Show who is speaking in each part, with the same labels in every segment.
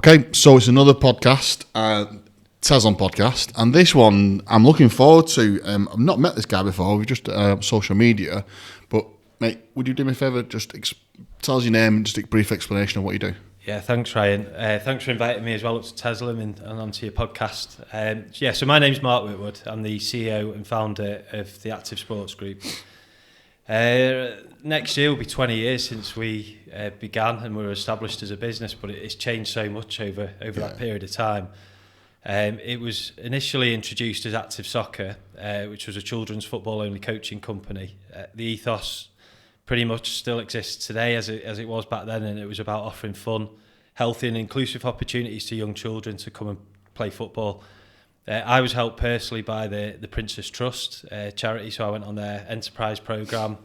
Speaker 1: Okay, so it's another podcast, Tezlom podcast, and this one I'm looking forward to. I've not met this guy before, we've just social media, but mate, would you do me a favour, just tell us your name and just a brief explanation of what you do?
Speaker 2: Yeah, thanks Ryan. Thanks for inviting me as well up to Tezlom and onto your podcast. So my name's Mark Whitwood. I'm the CEO and founder of the Active Sports Group. Next year will be 20 years since we began and we were established as a business, but it's changed so much over that period of time. It was initially introduced as Active Soccer, which was a children's football only coaching company. The ethos pretty much still exists today as it was back then, and it was about offering fun, healthy and inclusive opportunities to young children to come and play football. I was helped personally by the Princess Trust charity, so I went on their enterprise programme.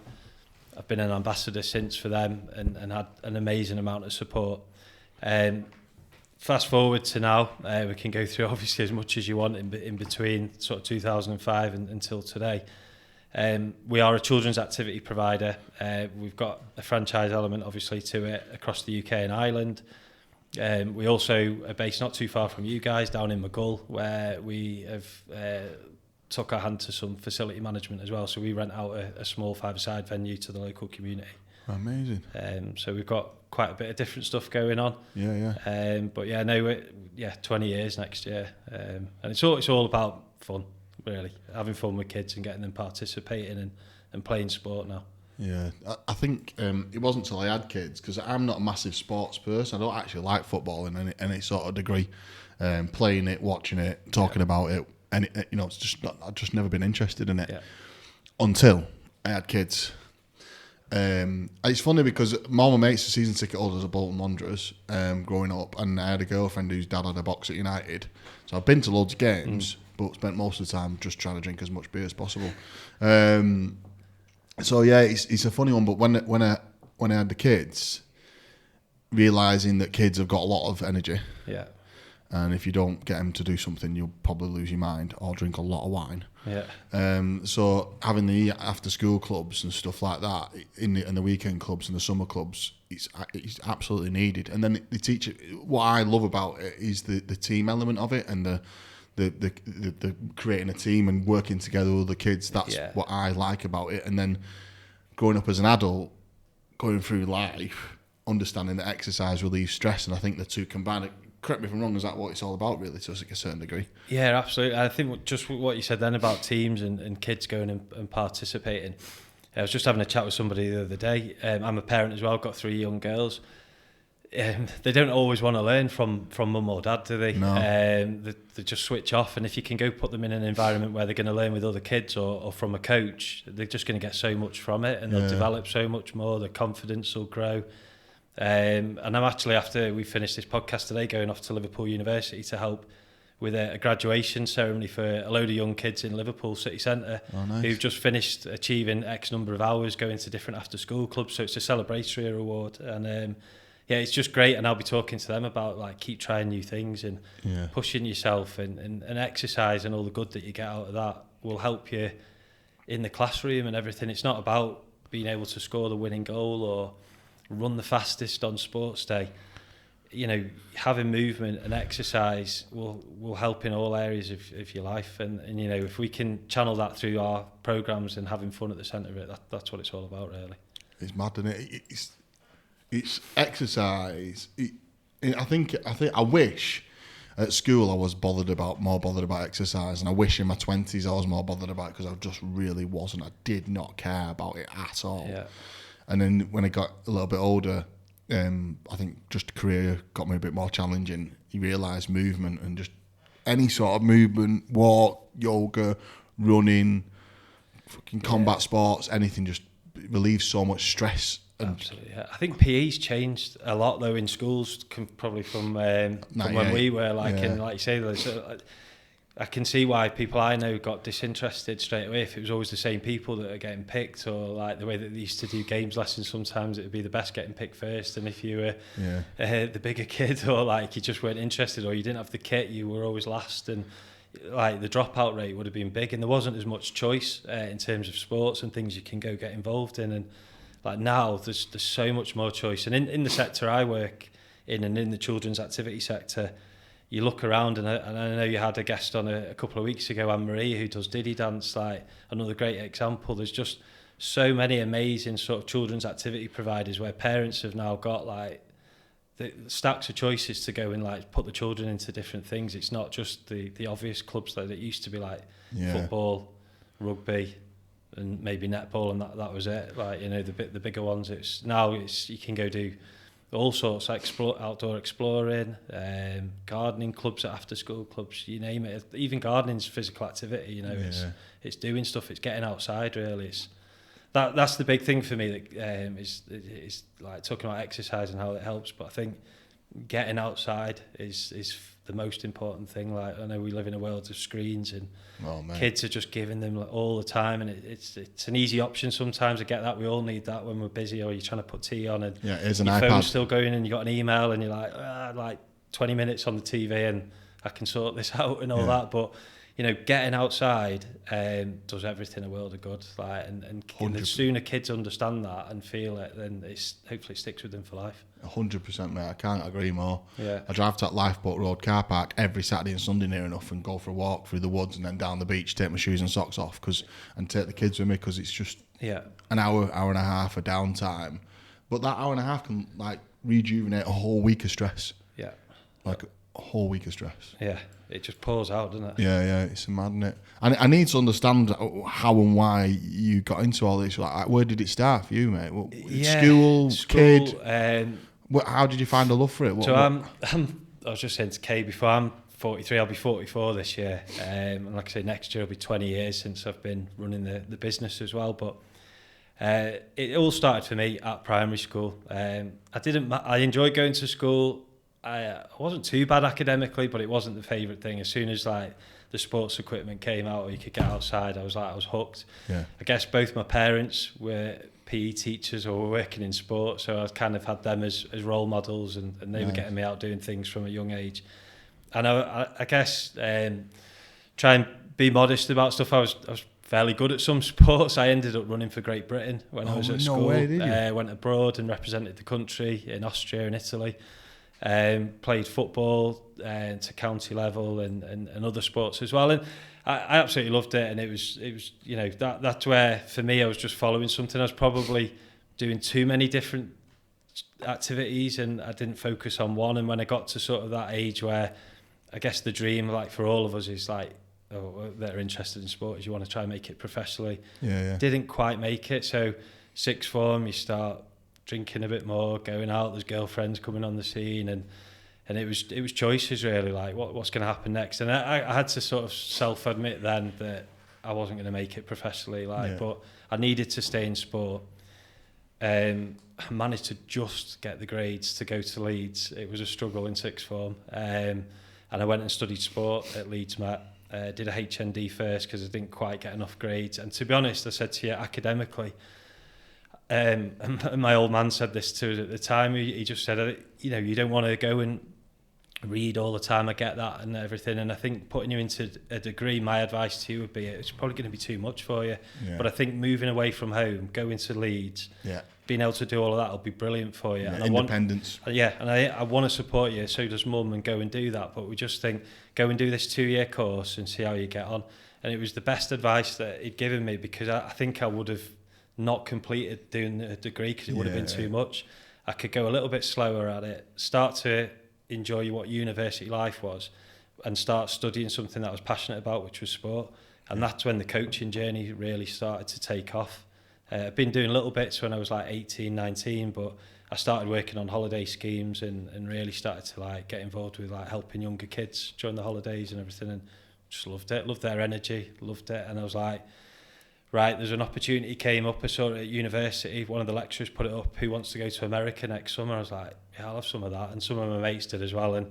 Speaker 2: I've been an ambassador since for them and had an amazing amount of support. Fast forward to now, we can go through obviously as much as you want in between sort of 2005 until today. We are a children's activity provider. We've got a franchise element obviously to it across the UK and Ireland. We also are based not too far from you guys down in Maghull, where we have took our hand to some facility management as well. So we rent out a small five-a-side venue to the local community.
Speaker 1: Amazing.
Speaker 2: So we've got quite a bit of different stuff going on.
Speaker 1: Yeah.
Speaker 2: But 20 years next year, and it's all about fun, really, having fun with kids and getting them participating and playing sport now.
Speaker 1: Yeah, I think it wasn't until I had kids, because I'm not a massive sports person. I don't actually like football in any sort of degree. Playing it, watching it, talking about it, and it's just not, I've just never been interested in it until I had kids. It's funny because my mates are season ticket holders of Bolton Wanderers growing up, and I had a girlfriend whose dad had a box at United, so I've been to loads of games, but spent most of the time just trying to drink as much beer as possible. So yeah, it's a funny one. But when I had the kids, realising that kids have got a lot of energy, and if you don't get them to do something, you'll probably lose your mind or drink a lot of wine. So having the after school clubs and stuff like that, in the weekend clubs and the summer clubs, it's absolutely needed. And then they teach it. What I love about it is the team element of it, and the creating a team and working together with the kids. That's what I like about it. And then growing up as an adult, going through life, understanding that exercise relieves stress, and I think the two combined. Correct me if I'm wrong, is that what it's all about, really, to a certain degree? Yeah,
Speaker 2: absolutely. I think just what you said then about teams and kids going and participating. I was just having a chat with somebody the other day. I'm a parent as well, I've got 3 young girls. They don't always want to learn from mum or dad, do they?
Speaker 1: No.
Speaker 2: They just switch off, and if you can go put them in an environment where they're going to learn with other kids or from a coach, they're just going to get so much from it, and they'll develop so much more. Their confidence will grow. And I'm actually, after we finish this podcast today, going off to Liverpool University to help with a graduation ceremony for a load of young kids in Liverpool city centre who've just finished achieving X number of hours going to different after school clubs. So it's a celebratory award, and it's just great. And I'll be talking to them about like keep trying new things and pushing yourself, and exercise and all the good that you get out of that will help you in the classroom and everything. It's not about being able to score the winning goal or run the fastest on sports day. Having movement and exercise will help in all areas of your life, and if we can channel that through our programs and having fun at the centre of it, that's what it's all about, really.
Speaker 1: It's mad, isn't it? It's exercise. I wish at school I was more bothered about exercise, and I wish in my 20s I was more bothered about it, because I just really wasn't. I did not care about it at all. And then when I got a little bit older, I think just career got me a bit more challenging. You realise movement, and just any sort of movement, walk, yoga, running, fucking combat sports, anything just relieves so much stress.
Speaker 2: Absolutely, I think PE's changed a lot though in schools, probably from when we were and like you say, I can see why people I know got disinterested straight away if it was always the same people that are getting picked, or like the way that they used to do games lessons. Sometimes it would be the best getting picked first, and if you were the bigger kid, or like you just weren't interested, or you didn't have the kit, you were always last, and like the dropout rate would have been big, and there wasn't as much choice in terms of sports and things you can go get involved in. And like now there's so much more choice, and in the sector I work in the children's activity sector, you look around, and I know you had a guest on a couple of weeks ago, Anne-Marie, who does Diddy Dance, like another great example. There's just so many amazing sort of children's activity providers where parents have now got like the stacks of choices to go and like put the children into different things. It's not just the obvious clubs that it used to be, like football, rugby, and maybe netball, and that was it. Like, you know, the bigger ones. It's you can go do all sorts, like outdoor exploring, gardening clubs, at after school clubs, you name it. Even gardening's physical activity. You know, it's doing stuff. It's getting outside. Really, that's the big thing for me. That is like talking about exercise and how it helps. But I think getting outside is the most important thing. Like, I know we live in a world of screens, and kids are just giving them like all the time, and it's an easy option sometimes. I get that. We all need that when we're busy, or you're trying to put tea on, and
Speaker 1: here's an
Speaker 2: your
Speaker 1: iPad.
Speaker 2: phone's still going, and you got an email, and you're like 20 minutes on the TV, and I can sort this out and all that. But you know, getting outside does everything a world of good. Like, and the sooner kids understand that and feel it, then hopefully it sticks with them for life.
Speaker 1: 100%, mate. I can't agree more.
Speaker 2: Yeah.
Speaker 1: I drive to that Lifeboat Road car park every Saturday and Sunday near enough, and go for a walk through the woods and then down the beach, take my shoes and socks off, and take the kids with me, because it's just an hour and a half of downtime. But that hour and a half can like rejuvenate a whole week of stress. Yeah. Like a whole week of stress.
Speaker 2: Yeah. It just pours out, doesn't it?
Speaker 1: Yeah, it's mad, isn't it? And I need to understand how and why you got into all this. Like, where did it start for you, mate? School, kid? How did you find a love for it?
Speaker 2: I was just saying to Kay before, I'm 43, I'll be 44 this year. And like I say, next year will be 20 years since I've been running the business as well. But it all started for me at primary school. I enjoyed going to school. I wasn't too bad academically, but it wasn't the favourite thing. As soon as like the sports equipment came out, or you could get outside, I was hooked. Yeah. I guess both my parents were PE teachers or were working in sport, so I kind of had them as role models, and they were getting me out doing things from a young age. And I guess try and be modest about stuff. I was fairly good at some sports. I ended up running for Great Britain when I was at school.
Speaker 1: Way, did you?
Speaker 2: Went abroad and represented the country in Austria and Italy. Played football to county level and other sports as well, and I absolutely loved it. And it was you know, that's where for me I was just following something. I was probably doing too many different activities, and I didn't focus on one. And when I got to sort of that age where I guess the dream, like for all of us, is like, that are interested in sport, is you want to try and make it professionally. Didn't quite make it. So sixth form, you start drinking a bit more, going out, there's girlfriends coming on the scene, and it was choices really, like what's going to happen next. And I had to sort of self-admit then that I wasn't going to make it professionally, but I needed to stay in sport. I managed to just get the grades to go to Leeds. It was a struggle in sixth form, and I went and studied sport at Leeds Met. Did a HND first because I didn't quite get enough grades, and to be honest, I said to you, academically, and my old man said this to us at the time. He just said, you know, you don't want to go and read all the time. I get that and everything, and I think putting you into a degree, my advice to you would be, it's probably going to be too much for you. But I think moving away from home, going to Leeds, being able to do all of that will be brilliant for you. And
Speaker 1: independence.
Speaker 2: I want to support you. So does Mum, and go and do that. But we just think, go and do this 2-year course and see how you get on. And it was the best advice that he'd given me, because I think I would have not completed doing a degree because it would have been too much. I could go a little bit slower at it, start to enjoy what university life was, and start studying something that I was passionate about, which was sport. And that's when the coaching journey really started to take off. I've been doing little bits when I was like 18, 19, but I started working on holiday schemes and really started to like get involved with like helping younger kids during the holidays and everything, and just loved it, loved their energy, loved it. And I was like, right, there's an opportunity came up. I saw it at university. One of the lecturers put it up, who wants to go to America next summer? I was like, yeah, I'll have some of that. And some of my mates did as well. And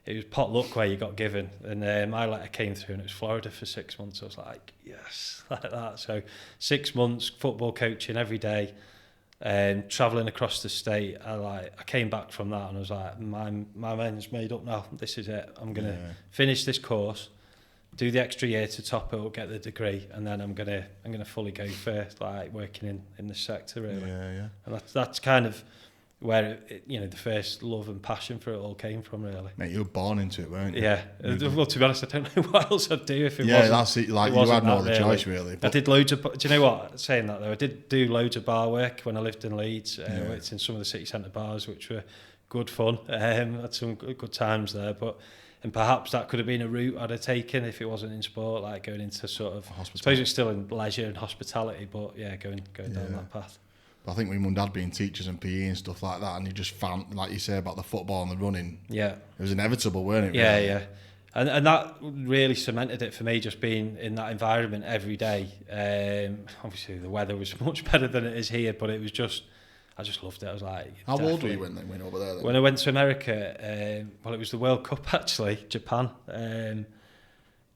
Speaker 2: it was potluck where you got given. And my letter came through, and it was Florida for 6 months. I was like, yes, like that. So 6 months, football coaching every day, travelling across the state. I came back from that, and I was like, my mind's made up now. This is it. I'm going to finish this course, do the extra year to top it up, get the degree, and then I'm gonna fully go for like working in the sector really. And that's kind of where the first love and passion for it all came from, really.
Speaker 1: Mate, you were born into it, weren't you?
Speaker 2: Yeah. Well, to be honest, I don't know what else I'd do if it wasn't.
Speaker 1: Yeah, that's it. Like, you had no other choice, really.
Speaker 2: I did loads of... Do you know what? Saying that, though, I did do loads of bar work when I lived in Leeds. I worked in some of the city centre bars, which were good fun. Had some good times there, and perhaps that could have been a route I'd have taken if it wasn't in sport, like going into sort of... I suppose it's still in leisure and hospitality, but yeah, going down that path.
Speaker 1: But I think with Mum and Dad being teachers and PE and stuff like that, and you just found, like you say about the football and the running, it was inevitable, weren't it?
Speaker 2: Yeah,
Speaker 1: really?
Speaker 2: yeah. And that really cemented it for me, just being in that environment every day. Obviously, the weather was much better than it is here, but it was just... I just loved it. I was like...
Speaker 1: How old were you when they went over there then?
Speaker 2: When I went to America, it was the World Cup, actually, Japan.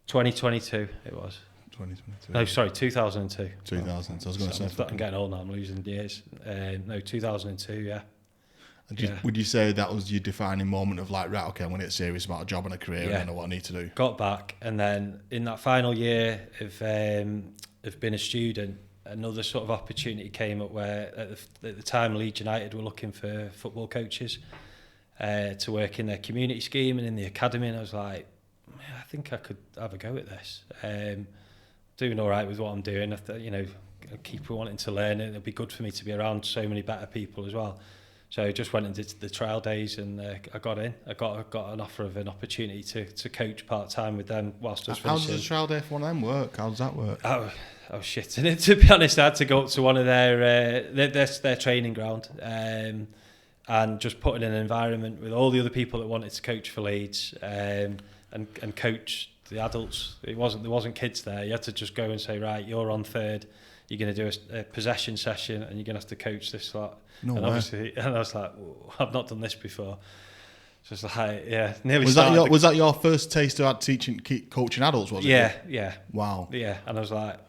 Speaker 2: 2022 it was.
Speaker 1: 2022?
Speaker 2: No, sorry, 2002.
Speaker 1: 2000, so I was going to say...
Speaker 2: I'm getting old now, I'm losing years. No, 2002, yeah.
Speaker 1: Would you say that was your defining moment of like, right, okay, I'm going to get serious about a job and a career and I know what I need to do?
Speaker 2: Got back, and then in that final year of being a student, another sort of opportunity came up where at the time Leeds United were looking for football coaches to work in their community scheme and in the academy, and I was like, I think I could have a go at this. Doing all right with what I'm doing, I keep wanting to learn it. It'd be good for me to be around so many better people as well. So I just went and did the trial days, and I got in. I got an offer of an opportunity to coach part-time with them whilst I was finishing.
Speaker 1: How does a trial day for one of them work? How does that work?
Speaker 2: I was shitting it, to be honest. I had to go up to one of their training ground and just put in an environment with all the other people that wanted to coach for Leeds and coach the adults. There wasn't kids there. You had to just go and say, right, you're on third. You're going to do a possession session, and you're going to have to coach this lot.
Speaker 1: No
Speaker 2: and
Speaker 1: way.
Speaker 2: Obviously, and I was like, I've not done this before. So it's like, yeah, nearly.
Speaker 1: Was that your first taste of coaching adults? Was it?
Speaker 2: Yeah.
Speaker 1: Wow.
Speaker 2: Yeah, and I was like.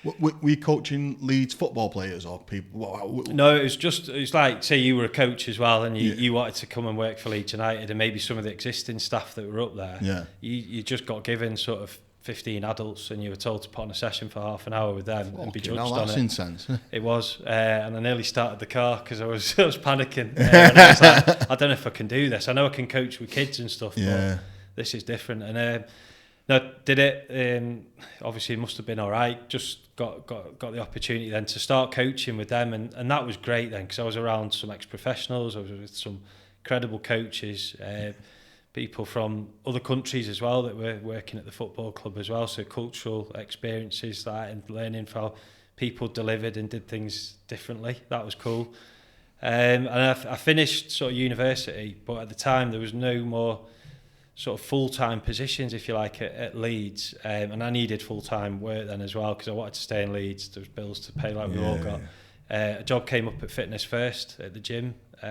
Speaker 1: Were you coaching Leeds football players or people?
Speaker 2: No, it's like, say you were a coach as well, and you wanted to come and work for Leeds United, and maybe some of the existing staff that were up there.
Speaker 1: Yeah.
Speaker 2: You just got given sort of 15 adults, and you were told to put on a session for half an hour with them and be judged on it.
Speaker 1: That's intense.
Speaker 2: It was, and I nearly started the car because I was panicking. And I was like, I don't know if I can do this. I know I can coach with kids and stuff, but this is different. And no, did it. Obviously, it must have been all right. Just got the opportunity then to start coaching with them, and that was great then because I was around some ex-professionals. I was with some credible coaches. People from other countries as well that were working at the football club as well, so cultural experiences that and learning how people delivered and did things differently. That was cool. And I finished sort of university, but at the time there was no more sort of full-time positions, if you like, at Leeds, and I needed full-time work then as well because I wanted to stay in Leeds. There was bills to pay like we all got. A job came up at Fitness First at the gym. I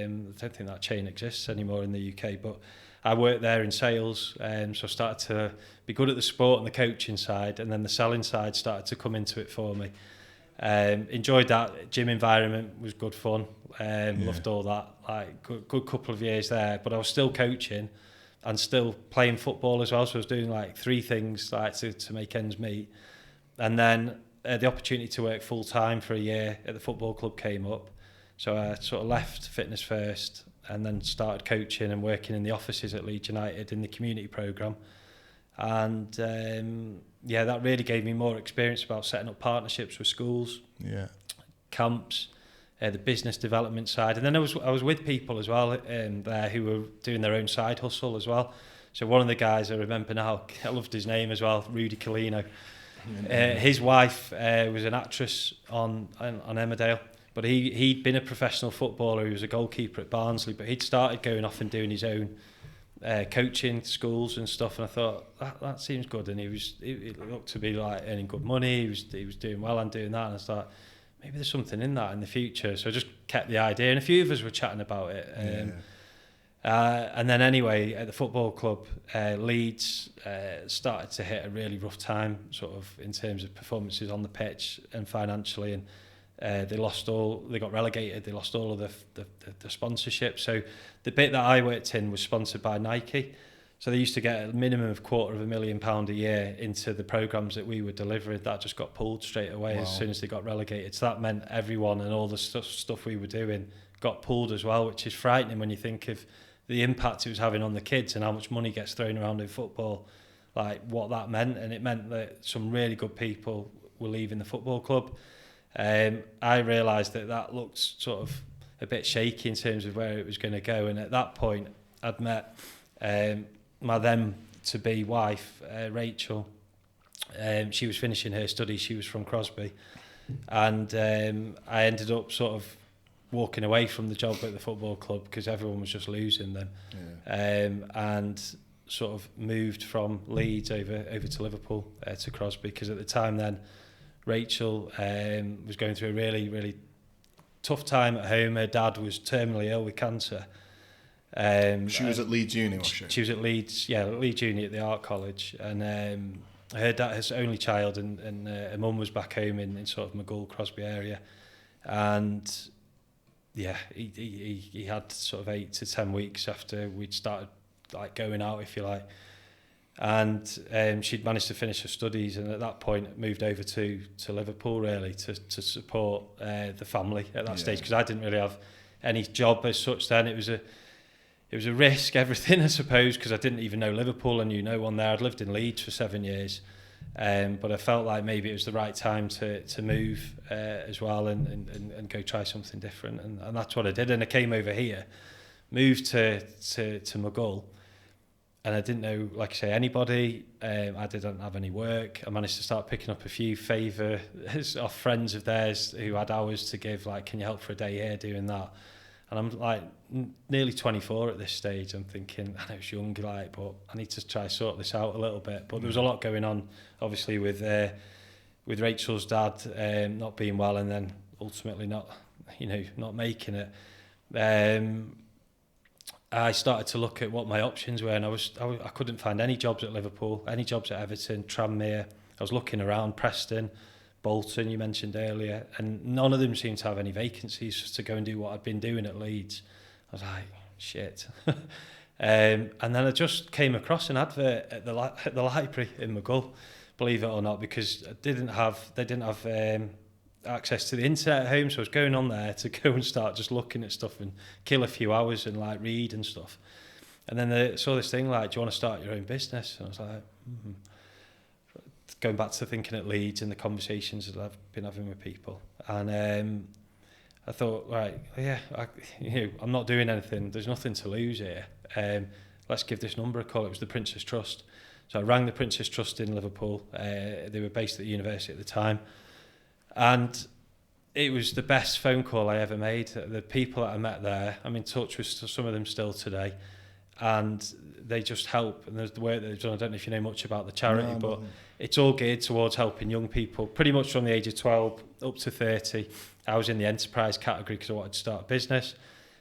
Speaker 2: don't think that chain exists anymore in the UK, but I worked there in sales, so I started to be good at the sport and the coaching side, and then the selling side started to come into it for me. Enjoyed that. Gym environment was good fun. Loved all that. Like good couple of years there, but I was still coaching and still playing football as well. So I was doing like three things like to make ends meet, and then the opportunity to work full time for a year at the football club came up. So I sort of left Fitness First and then started coaching and working in the offices at Leeds United in the community programme. And that really gave me more experience about setting up partnerships with schools, camps, the business development side. And then I was with people as well there who were doing their own side hustle as well. So one of the guys I remember now, I loved his name as well, Rudy Colino. His wife was an actress on Emmerdale. But he'd been a professional footballer. He was a goalkeeper at Barnsley, but he'd started going off and doing his own coaching schools and stuff. And I thought that seems good. And he looked to be like earning good money. He was doing well and doing that. And I thought maybe there's something in that in the future. So I just kept the idea. And a few of us were chatting about it. And then anyway, at the football club, Leeds started to hit a really rough time, sort of in terms of performances on the pitch and financially. And they got relegated, they lost all of the sponsorship. So the bit that I worked in was sponsored by Nike. So they used to get a minimum of £250,000 a year into the programmes that we were delivering. That just got pulled straight away as soon as they got relegated. So that meant everyone and all the stuff we were doing got pulled as well, which is frightening when you think of the impact it was having on the kids and how much money gets thrown around in football, like what that meant. And it meant that some really good people were leaving the football club. I realised that looked sort of a bit shaky in terms of where it was going to go. And at that point, I'd met my then-to-be wife, Rachel. She was finishing her studies. She was from Crosby. And I ended up sort of walking away from the job at the football club because everyone was just losing them. And sort of moved from Leeds over to Liverpool to Crosby, because at the time then Rachel was going through a really, really tough time at home. Her dad was terminally ill with cancer.
Speaker 1: She was at Leeds Uni, was she?
Speaker 2: She was at Leeds Uni at the Art College, and her dad, his only child, and her mum was back home in sort of Maghull, Crosby area, and he had sort of 8 to 10 weeks after we'd started like going out, if you like, and she'd managed to finish her studies, and at that point moved over to Liverpool really to support the family at that stage, because I didn't really have any job as such then. It was a risk, everything, I suppose, because I didn't even know Liverpool. I knew no one there. I'd lived in Leeds for 7 years, but I felt like maybe it was the right time to move as well and go try something different, and that's what I did. And I came over here, moved to Maghull, and I didn't know, like I say, anybody. I didn't have any work. I managed to start picking up a few favours off friends of theirs who had hours to give, like, can you help for a day here doing that? And I'm like nearly 24 at this stage. I'm thinking, I know it's young, like, but I need to try sort this out a little bit. But there was a lot going on, obviously, with Rachel's dad not being well, and then ultimately not making it. I started to look at what my options were, and I couldn't find any jobs at Liverpool, any jobs at Everton, Tranmere. I was looking around, Preston, Bolton, you mentioned earlier, and none of them seemed to have any vacancies to go and do what I'd been doing at Leeds. I was like, shit. And then I just came across an advert at the library in Maghull, believe it or not, because they didn't have access to the internet at home, so I was going on there to go and start just looking at stuff and kill a few hours and like read and stuff. And then they saw this thing like, do you want to start your own business? And I was like, going back to thinking at Leeds and the conversations that I've been having with people, and I thought, right, I'm not doing anything. There's nothing to lose here. Let's give this number a call. It was the Prince's Trust. So I rang the Prince's Trust in Liverpool. They were based at the university at the time, and it was the best phone call I ever made. The people that I met there, I'm in touch with some of them still today, and they just help. And there's the work that they've done. I don't know if you know much about the charity, but it's all geared towards helping young people, pretty much from the age of 12 up to 30. I was in the enterprise category because I wanted to start a business.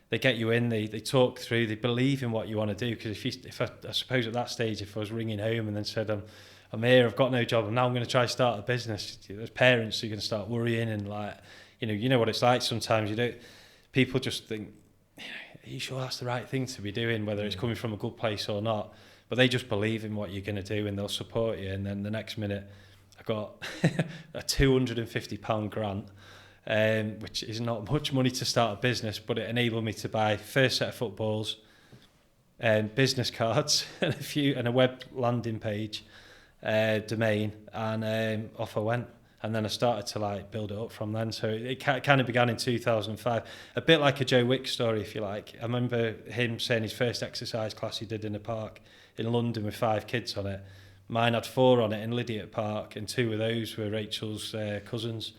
Speaker 2: They get you in, they talk through, they believe in what you want to do. Because if I suppose at that stage, if I was ringing home and then said, I'm here, I've got no job, and now I'm going to try start a business, there's parents who are going to start worrying, and like, you know what it's like sometimes. People just think, are you sure that's the right thing to be doing, whether it's coming from a good place or not? But they just believe in what you're going to do, and they'll support you. And then the next minute, I got a £250 grant, which is not much money to start a business, but it enabled me to buy first set of footballs, business cards, and a web landing page, domain, and off I went. And then I started to like build it up from then. So it kind of began in 2005, a bit like a Joe Wick story, if you like. I remember him saying his first exercise class he did in a park in London with 5 kids on it. Mine had 4 on it in Lydiate Park, and 2 of those were Rachel's cousins.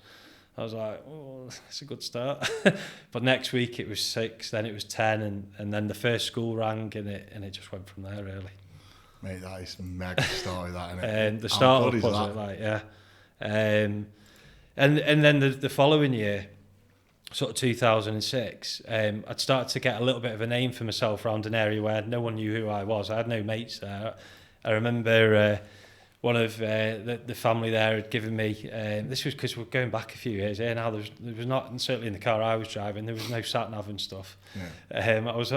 Speaker 2: I was like, oh, that's a good start. But next week it was 6, then it was 10, and then the first school rang, and it just went from there, really.
Speaker 1: Mate, that is a mega story, that, isn't it?
Speaker 2: The start was it, like, yeah. And then the following year, sort of 2006, I'd started to get a little bit of a name for myself around an area where no one knew who I was. I had no mates there. I remember one of the family there had given me, this was because we're going back a few years here now, there was not, and certainly in the car I was driving, there was no sat-nav and stuff. I was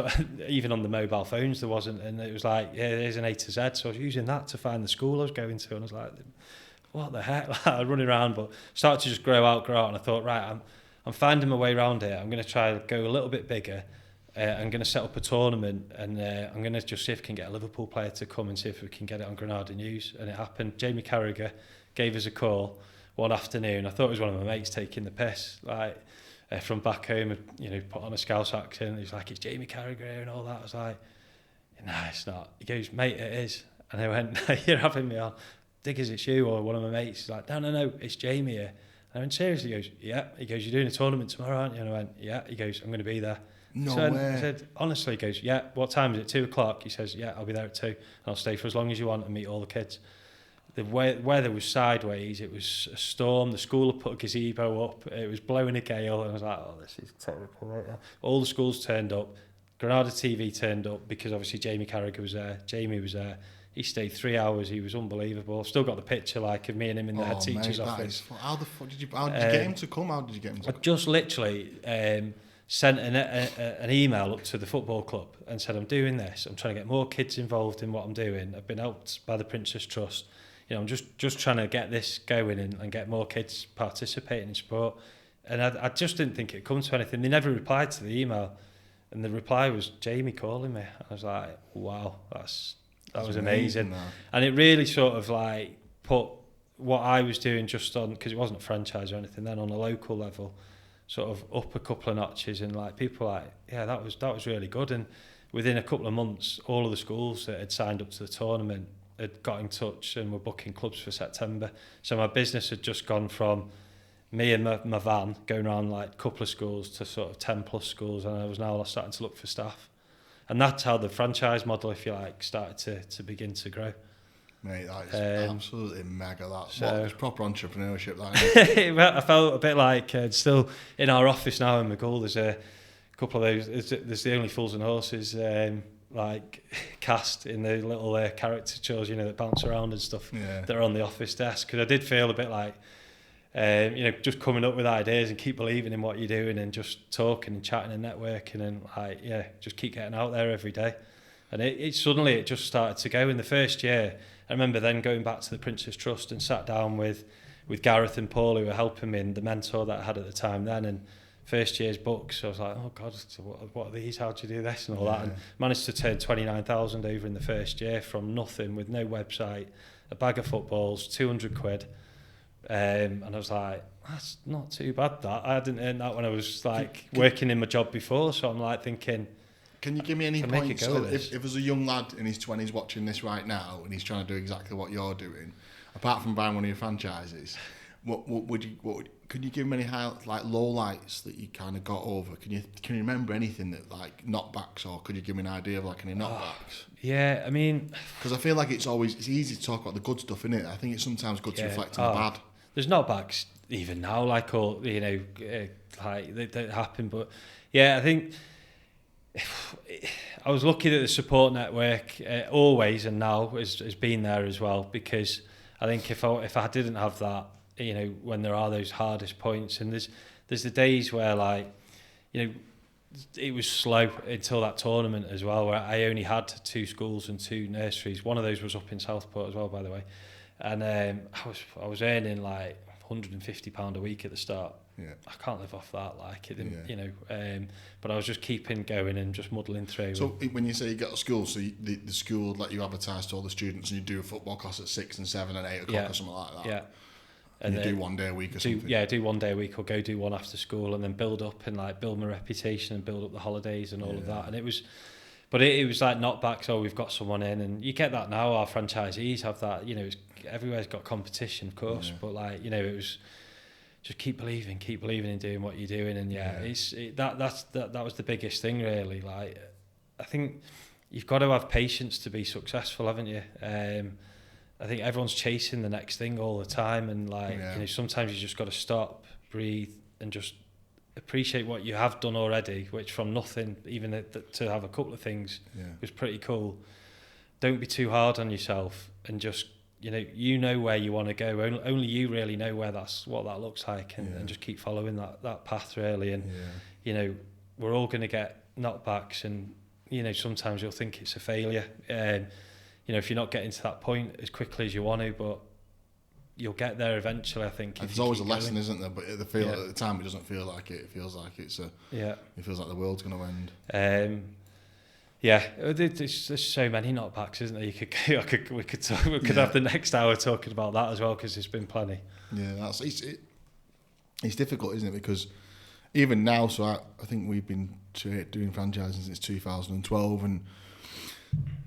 Speaker 2: even on the mobile phones there wasn't, and it was like, yeah, there's an A to Z, so I was using that to find the school I was going to, and I was like, what the heck, like, I'm running around, but started to just grow out, and I thought, right, I'm finding my way around here, I'm going to try to go a little bit bigger. I'm going to set up a tournament, and I'm going to just see if we can get a Liverpool player to come and see if we can get it on Granada News. And it happened. Jamie Carragher gave us a call one afternoon. I thought it was one of my mates taking the piss, like from back home, put on a Scouse accent. He's like, it's Jamie Carragher and all that. I was like, no, it's not. He goes, mate, it is. And I went, you're having me on. Diggers, it's you or one of my mates. He's like, no, it's Jamie here. And I went, seriously? He goes, yeah. He goes, you're doing a tournament tomorrow, aren't you? And I went, yeah. He goes, I'm going to be there.
Speaker 1: No
Speaker 2: way.
Speaker 1: I
Speaker 2: said, honestly, he goes, yeah, what time is it? 2:00? He says, yeah, I'll be there at 2. And I'll stay for as long as you want and meet all the kids. The weather was sideways. It was a storm. The school had put a gazebo up. It was blowing a gale. And I was like, oh, this is terrible right now. All the schools turned up. Granada TV turned up because obviously Jamie Carragher was there. Jamie was there. He stayed 3 hours. He was unbelievable. I've still got the picture like of me and him in the head teacher's office.
Speaker 1: How the fuck did you get him to come? How did you get him to come?
Speaker 2: I just literally... sent an email up to the football club and said, I'm doing this. I'm trying to get more kids involved in what I'm doing. I've been helped by the Princess Trust. I'm just trying to get this going and get more kids participating in sport. And I just didn't think it'd come to anything. They never replied to the email. And the reply was Jamie calling me. I was like, wow, that was amazing. And it really sort of like put what I was doing just on, because it wasn't a franchise or anything then, on a local level, sort of up a couple of notches, and like people were like, yeah, that was really good. And within a couple of months, all of the schools that had signed up to the tournament had got in touch and were booking clubs for September. So my business had just gone from me and my van going around like a couple of schools to sort of 10 plus schools, and I was now starting to look for staff. And that's how the franchise model, if you like, started to begin to grow.
Speaker 1: Mate, that is absolutely mega. It's proper entrepreneurship, that.
Speaker 2: I felt a bit like still in our office now in McGull, there's a couple of those, there's the Only Fools and Horses like cast in the little caricatures, that bounce around and stuff that are on the office desk. Because I did feel a bit like, just coming up with ideas and keep believing in what you're doing and just talking and chatting and networking and just keep getting out there every day. And it suddenly just started to go. In the first year, I remember then going back to the Princess Trust and sat down with Gareth and Paul, who were helping me, and the mentor that I had at the time then, and first year's books. I was like, oh God, what are these? How do you do this and all that? And managed to turn 29,000 over in the first year from nothing, with no website, a bag of footballs, 200 quid. And I was like, that's not too bad, that. I didn't earn that when I was like working in my job before. So I'm like thinking,
Speaker 1: can you give me any points? If there's a young lad in his 20s watching this right now and he's trying to do exactly what you're doing, apart from buying one of your franchises, could you give him any low lights that you kind of got over? Can you remember anything that like knockbacks, or could you give me an idea of like any knockbacks?
Speaker 2: Yeah, I mean,
Speaker 1: because I feel like it's easy to talk about the good stuff, isn't it? I think it's sometimes good to reflect on the bad.
Speaker 2: There's knockbacks even now, like all like that happen, but yeah, I think. I was lucky that the support network always and now has been there as well, because I think if I didn't have that, when there are those hardest points, and there's the days where it was slow until that tournament as well, where I only had 2 schools and 2 nurseries. One of those was up in Southport as well, by the way, and I was earning like £150 a week at the start. Yeah. I can't live off that, like it didn't, but I was just keeping going and just muddling through.
Speaker 1: So when you say you get to school, so the school let you advertise to all the students, and you do a football class at 6 and 7 and 8 o'clock or something like that. Yeah. And you do 1 day a week or something. Yeah, do 1 day a week, or go do one after school, and then build up and like build my reputation and build up the holidays and all of that. And it was like knockbacks. Oh, we've got someone in, and you get that now. Our franchisees have that. Everywhere's got competition, of course, but like it was. Just keep believing in doing what you're doing, and that was the biggest thing, really. Like, I think you've got to have patience to be successful, haven't you? I think everyone's chasing the next thing all the time, and sometimes you just got to stop, breathe, and just appreciate what you have done already. Which from nothing, even to have a couple of things, was pretty cool. Don't be too hard on yourself, and just
Speaker 2: you know where you want to go. Only you really know what that looks like, and just keep following that path really. And we're all going to get knockbacks, and sometimes you'll think it's a failure. If you're not getting to that point as quickly as you want to, but you'll get there eventually, I think.
Speaker 1: There's always a lesson, isn't there? But at the time, it doesn't feel like it. It feels like it feels like the world's going to end.
Speaker 2: There's so many knockbacks, isn't there? We could have the next hour talking about that as well, because there's been plenty.
Speaker 1: Yeah, it's difficult, isn't it? Because even now, so I think we've been doing franchising since 2012, and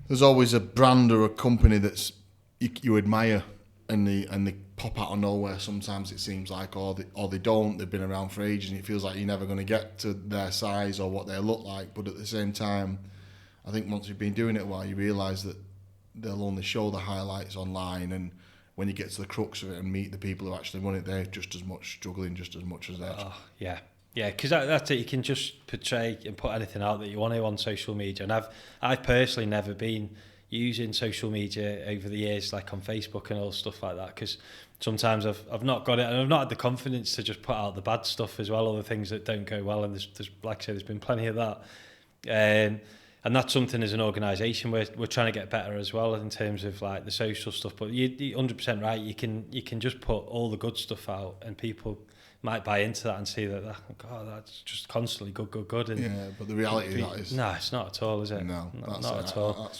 Speaker 1: there's always a brand or a company that's you admire, and they pop out of nowhere. Sometimes it seems like, or they don't. They've been around for ages, and it feels like you're never going to get to their size or what they look like. But at the same time, I think once you've been doing it a while, you realise that they'll only show the highlights online, and when you get to the crux of it and meet the people who actually run it, they're just as much struggling, just as much as they're.
Speaker 2: Yeah, because that's it. You can just portray and put anything out that you want to on social media, and I've personally never been using social media over the years, like on Facebook and all stuff like that, because sometimes I've not got it, and I've not had the confidence to just put out the bad stuff as well, or the things that don't go well, and there's like I say, there's been plenty of that. And that's something as an organisation we're trying to get better as well in terms of like the social stuff. But you're 100% right. You can just put all the good stuff out, and people might buy into that and see that that's just constantly good. And
Speaker 1: but the reality of that is
Speaker 2: no, it's not at all, is it?
Speaker 1: No,
Speaker 2: not at all.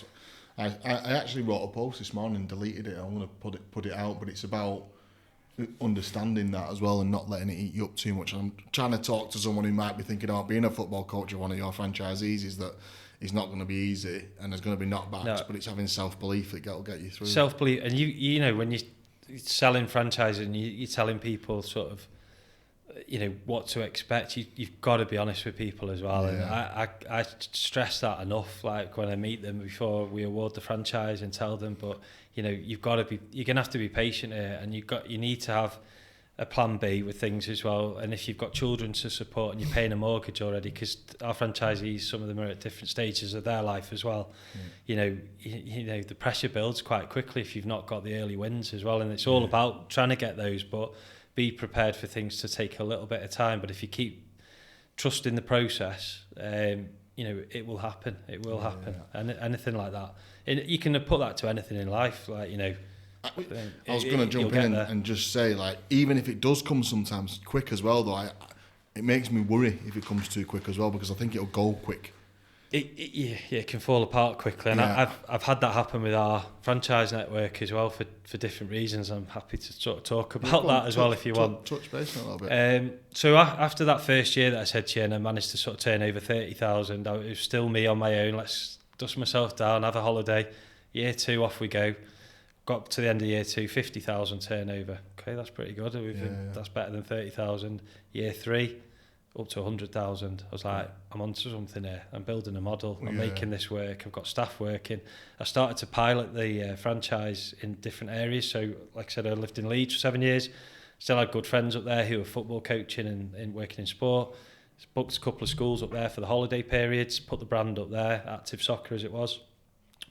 Speaker 1: I actually wrote a post this morning and deleted it. I'm going to put it out, but it's about understanding that as well and not letting it eat you up too much. And I'm trying to talk to someone who might be thinking about being a football coach of one of your franchisees, is that it's not going to be easy, and there's going to be knockbacks, but it's having self-belief that will get you through.
Speaker 2: Self-belief, and you know, when you're selling franchising, you're telling people sort of, what to expect. You've got to be honest with people as well. Yeah. And I stress that enough, like when I meet them before we award the franchise, and tell them, but you've got to be, you're going to have to be patient here, and you need to have a plan B with things as well. And if you've got children to support and you're paying a mortgage already, because our franchisees, some of them are at different stages of their life as well. The pressure builds quite quickly if you've not got the early wins as well. And it's all about trying to get those, but be prepared for things to take a little bit of time. But if you keep trusting the process, it will happen. It will happen. And anything like that. And you can put that to anything in life, like,
Speaker 1: I was going to jump in and just say, like, even if it does come sometimes quick as well, though, it makes me worry if it comes too quick as well, because I think it'll go quick.
Speaker 2: It can fall apart quickly, and I've had that happen with our franchise network as well for different reasons. I'm happy to sort of talk about that as well if you want.
Speaker 1: Touch base on it a little bit.
Speaker 2: So after that first year that I said to you, and I managed to sort of turn over 30,000, it was still me on my own. Let's dust myself down, have a holiday. Year 2, off we go. Got up to the end of year 2, 50,000 turnover. Okay, that's pretty good. That's better than 30,000. Year 3, up to 100,000. I was like, I'm onto something here. I'm building a model. I'm making this work. I've got staff working. I started to pilot the franchise in different areas. So, like I said, I lived in Leeds for 7 years. Still had good friends up there who were football coaching and working in sport. Booked a couple of schools up there for the holiday periods. Put the brand up there, Active Soccer as it was.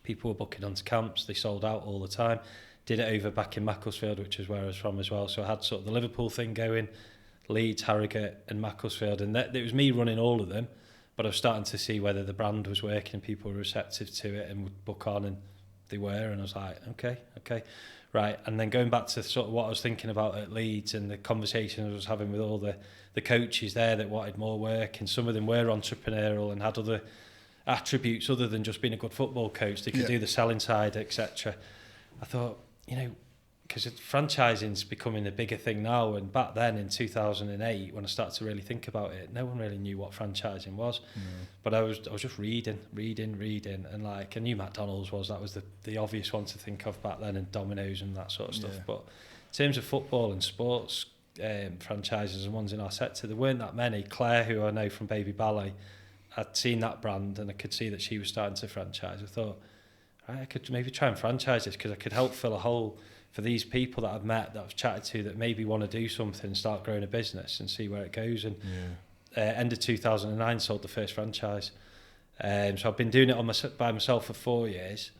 Speaker 2: People were booking onto camps. They sold out all the time. Did it over back in Macclesfield, which is where I was from as well. So I had sort of the Liverpool thing going, Leeds, Harrogate and Macclesfield. And it was me running all of them. But I was starting to see whether the brand was working, people were receptive to it and would book on, and they were. And I was like, okay, right. And then going back to sort of what I was thinking about at Leeds and the conversations I was having with all the coaches there that wanted more work. And some of them were entrepreneurial and had other attributes other than just being a good football coach. They could do the selling side, etc. I thought, because franchising's becoming a bigger thing now, and back then in 2008 when I started to really think about it, no one really knew what franchising was. But I was just reading, and like I knew McDonald's that was the obvious one to think of back then, and Domino's and that sort of stuff. But in terms of football and sports franchises and ones in our sector, there weren't that many. Claire, who I know from Baby Ballet, I'd seen that brand and I could see that she was starting to franchise. I thought, right, I could maybe try and franchise this, because I could help fill a hole for these people that I've met, that I've chatted to, that maybe want to do something, start growing a business and see where it goes. And end of 2009 sold the first franchise. So I've been doing it by myself for 4 years.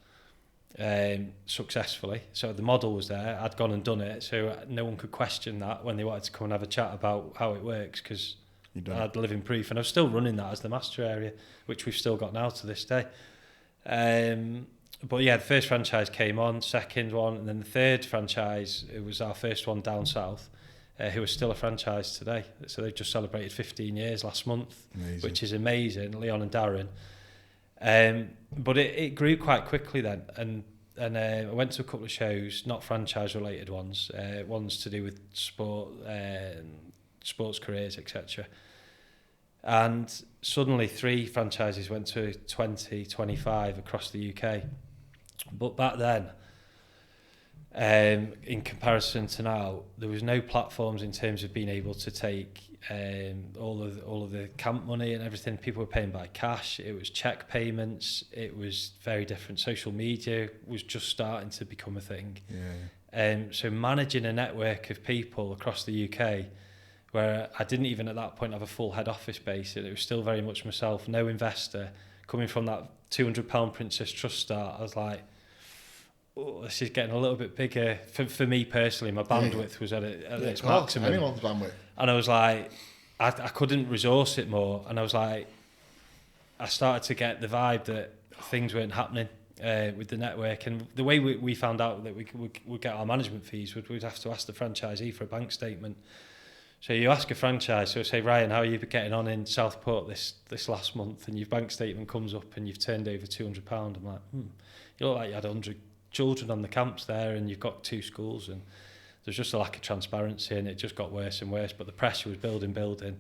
Speaker 2: successfully. So the model was there. I'd gone and done it, so no one could question that when they wanted to come and have a chat about how it works, because I had living proof, and I was still running that as the master area, which we've still got now to this day. But yeah, the first franchise came on, second one, and then the third franchise, it was our first one down south, who are still a franchise today. So they've just celebrated 15 years last month, which is amazing, Leon and Darren. But it grew quite quickly then, and I went to a couple of shows, not franchise related ones, ones to do with sport, sports careers, etc. And suddenly 3 franchises went to 20, 25 across the UK. But back then, in comparison to now, there was no platforms in terms of being able to take all of the camp money and everything. People were paying by cash. It was check payments. It was very different. Social media was just starting to become a thing. So managing a network of people across the UK, where I didn't even at that point have a full head office base, and it was still very much myself, no investor, coming from that £200 Princess Trust start, I was like, oh, this is getting a little bit bigger. For me personally, my bandwidth was at its maximum.
Speaker 1: Anyone's bandwidth.
Speaker 2: And I was like, I couldn't resource it more. And I was like, I started to get the vibe that things weren't happening with the network. And the way we found out that we would get our management fees, we'd have to ask the franchisee for a bank statement. So you ask a franchise, so say, Ryan, how are you getting on in Southport this last month? And your bank statement comes up and you've turned over £200. I'm like, you look like you had 100 children on the camps there, and you've got 2 schools, and there's just a lack of transparency, and it just got worse and worse. But the pressure was building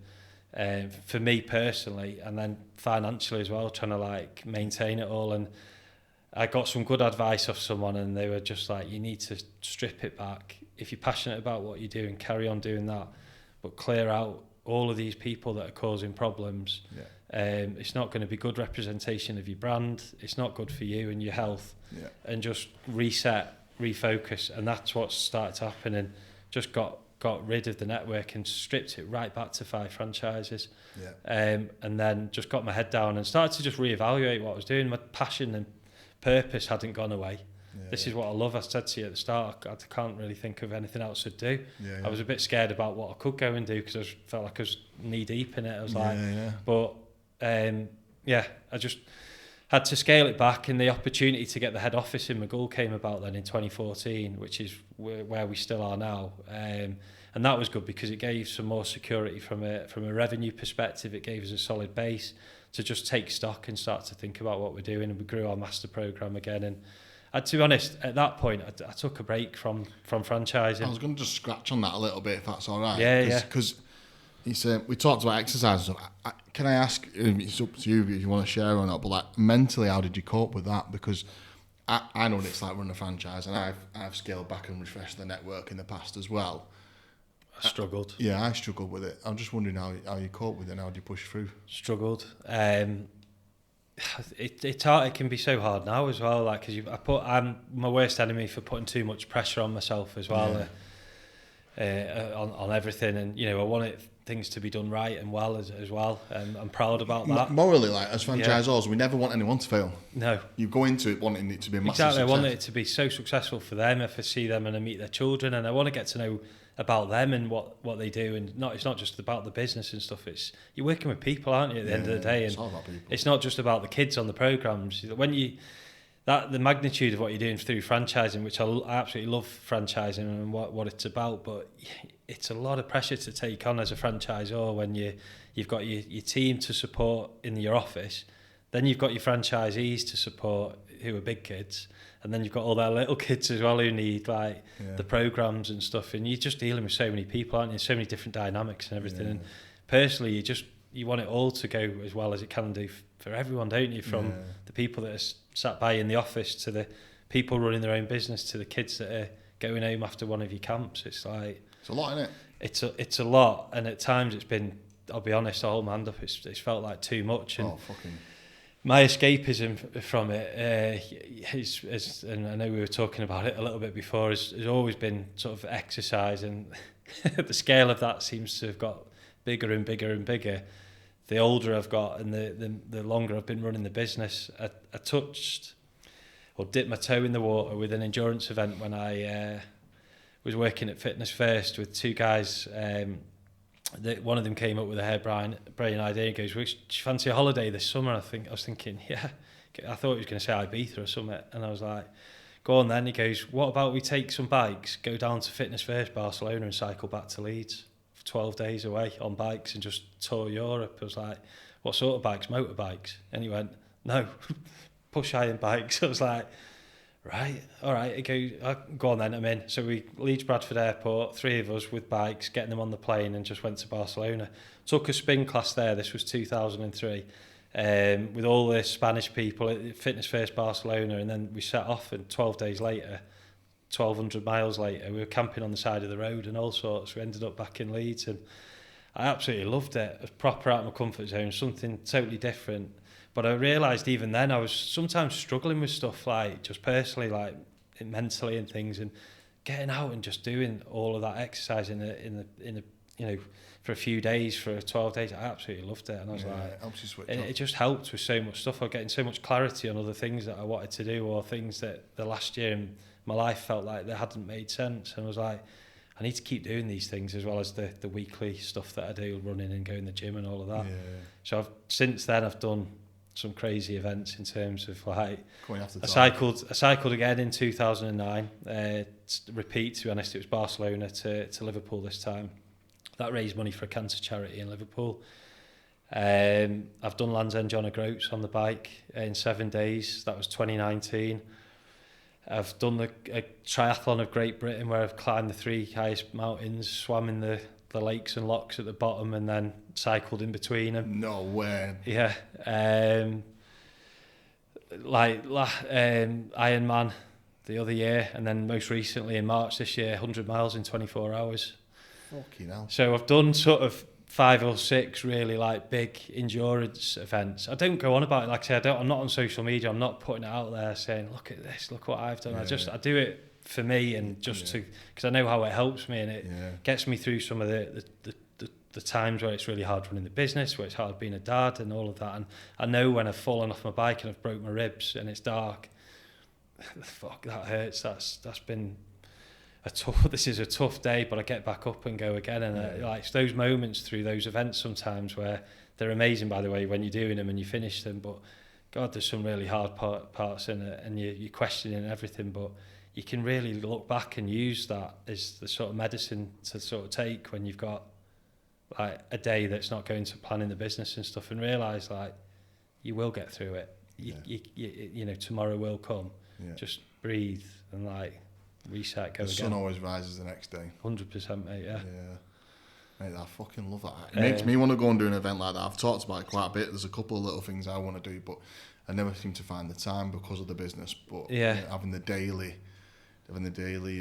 Speaker 2: for me personally, and then financially as well, trying to like maintain it all. And I got some good advice off someone, and they were just like, you need to strip it back. If you're passionate about what you're doing, carry on doing that, but clear out all of these people that are causing problems. It's not going to be good representation of your brand. It's not good for you and your health. And just reset, refocus, and that's what started to happen. And just got rid of the network and stripped it right back to 5 franchises. And then just got my head down and started to just reevaluate what I was doing. My passion and purpose hadn't gone away. This is what I love. I said to you at the start, I can't really think of anything else to do. I was a bit scared about what I could go and do, because I felt like I was knee deep in it. I was but I just had to scale it back, and the opportunity to get the head office in Maghull came about then in 2014, which is where we still are now. And that was good because it gave some more security from a revenue perspective. It gave us a solid base to just take stock and start to think about what we're doing, and we grew our master programme again. And to be honest, at that point, I took a break from franchising.
Speaker 1: I was going to just scratch on that a little bit, if that's all right. Because we talked about exercise and stuff. Can I ask, it's up to you if you want to share or not, but like mentally, how did you cope with that? Because I know what it's like running a franchise, and I've scaled back and refreshed the network in the past as well.
Speaker 2: I struggled.
Speaker 1: I struggled with it. I'm just wondering how you cope with it and how do you push through?
Speaker 2: Struggled. It's hard. It can be so hard now as well. Like, because I'm my worst enemy for putting too much pressure on myself as well, on everything. And I want things to be done right and well as well. I'm proud about that.
Speaker 1: Morally, like as franchisors, we never want anyone to fail.
Speaker 2: No,
Speaker 1: you go into it wanting it to be a massive
Speaker 2: success. I want it
Speaker 1: success.
Speaker 2: to be so successful for them if I see them and I meet their children, and I want to get to know about them and what they do, and it's not just about the business and stuff. It's you're working with people, aren't you, at the end of the day, and it's not just about the kids on the programs. When the magnitude of what you're doing through franchising, which I absolutely love franchising and what it's about, but it's a lot of pressure to take on as a franchisor when you've got your team to support in your office, then you've got your franchisees to support who are big kids, and then you've got all their little kids as well who need the programs and stuff, and you're just dealing with so many people, aren't you? So many different dynamics and everything. And personally, you want it all to go as well as it can do for everyone, don't you? From the people that are sat by in the office to the people running their own business to the kids that are going home after one of your camps. It's like
Speaker 1: it's a lot, isn't
Speaker 2: it? It's a lot, and at times it's been. I'll be honest, I'll hold my hand up. It's felt like too much. And my escapism from it is, and I know we were talking about it a little bit before, has always been sort of exercise, and the scale of that seems to have got bigger and bigger and bigger. The older I've got and the longer I've been running the business, I touched or dipped my toe in the water with an endurance event when I was working at Fitness First with two guys. One of them came up with a harebrained idea. He goes, "Do you fancy a holiday this summer?" I was thinking, yeah. I thought he was going to say Ibiza or something, and I was like, "Go on then." He goes, "What about we take some bikes, go down to Fitness First Barcelona and cycle back to Leeds for 12 days away on bikes and just tour Europe?" I was like, "What sort of bikes? Motorbikes?" And he went, "No, push iron bikes." I was like, "Right, all right." He goes, "Go on then, I'm in." So we Leeds Bradford Airport, 3 of us with bikes, getting them on the plane, and just went to Barcelona. Took a spin class there. This was 2003. With all the Spanish people at Fitness First Barcelona, and then we set off, and 12 days later, 1,200 miles later, we were camping on the side of the road and all sorts. We ended up back in Leeds, and I absolutely loved it. It was proper out of my comfort zone, something totally different. But I realised even then I was sometimes struggling with stuff, like just personally, like mentally and things, and getting out and just doing all of that exercise in the for a few days, for 12 days, I absolutely loved it. And I was like, it just helped with so much stuff. I was getting so much clarity on other things that I wanted to do, or things that the last year in my life felt like they hadn't made sense. And I was like, I need to keep doing these things, as well as the weekly stuff that I do, running and going to the gym and all of that. So since then I've done some crazy events in terms of like, I cycled again in 2009, repeat, to be honest. It was Barcelona to Liverpool this time. That raised money for a cancer charity in Liverpool. I've done Land's End John O'Groats on the bike in 7 days. That was 2019. I've done a triathlon of Great Britain, where I've climbed the 3 highest mountains, swam in the lakes and locks at the bottom, and then cycled in between them.
Speaker 1: No way.
Speaker 2: Yeah. Ironman the other year, and then most recently in March this year, 100 miles in 24 hours.
Speaker 1: Fucking hell.
Speaker 2: So I've done sort of 5 or 6 really like big endurance events. I don't go on about it, like I say, I'm not on social media. I'm not putting it out there saying, "Look at this, look what I've done." I do it for me, and just because I know how it helps me, and it gets me through some of the times where it's really hard running the business, where it's hard being a dad and all of that. And I know when I've fallen off my bike and I've broke my ribs and it's dark, fuck, that hurts. That's been this is a tough day, but I get back up and go again. And like, it's those moments through those events sometimes where they're amazing, by the way, when you're doing them and you finish them. But God, there's some really hard parts in it, and you're questioning everything. But you can really look back and use that as the sort of medicine to sort of take when you've got like a day that's not going to plan in the business and stuff, and realise like you will get through it. You know, tomorrow will come. Just breathe and like reset, go again.
Speaker 1: The sun always rises the next day.
Speaker 2: 100%, mate. Yeah.
Speaker 1: Mate, I fucking love that. It makes me want to go and do an event like that. I've talked about it quite a bit. There's a couple of little things I want to do, but I never seem to find the time because of the business. But having the daily.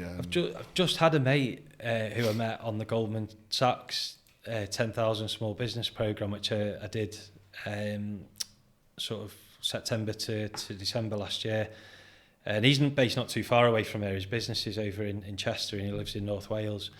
Speaker 1: I've just had a mate who I met on the Goldman Sachs 10,000 Small Business Programme, which I did sort of September to December last year. And he's based not too far away from here. His business is over in Chester, and he lives in North Wales.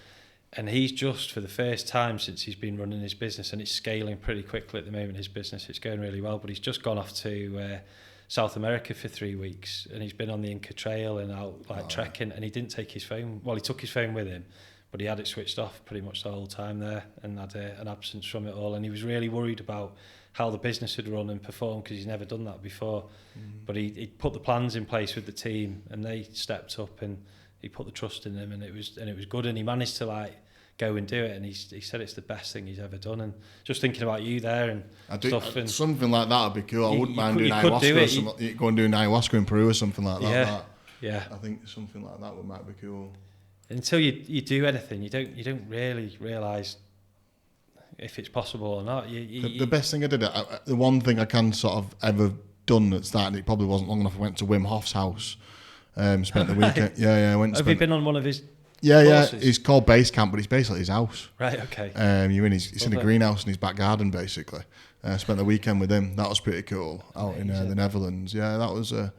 Speaker 1: And he's just, for the first time since he's been running his business, and it's scaling pretty quickly at the moment, his business, it's going really well, but he's just gone off to South America for 3 weeks, and he's been on the Inca Trail and out trekking, and he didn't take his phone. Well, he took his phone with him, but he had it switched off pretty much the whole time there, and had an absence from it all. And he was really worried about how the business had run and performed, because he's never done that before. But he put the plans in place with the team, and they stepped up, and he put the trust in them, and it was good. And he managed to like go and do it, and he said it's the best thing he's ever done. And just thinking about you there and stuff, and something like that would be cool. I wouldn't mind doing ayahuasca. Go and do an ayahuasca in Peru or something like that.
Speaker 2: Yeah.
Speaker 1: I think something like that might be cool.
Speaker 2: Until you do anything, you don't really realise if it's possible or not.
Speaker 1: The best thing I did, the one thing I can sort of ever done at starting, it probably wasn't long enough. I went to Wim Hof's house, spent the weekend. I went.
Speaker 2: Have you been on one of his?
Speaker 1: Yeah. It's called Base Camp, but it's basically his house.
Speaker 2: Right. Okay.
Speaker 1: You're in it's in a greenhouse in his back garden, basically. Spent the weekend with him. That was pretty cool. Out in the Netherlands. Yeah, that was it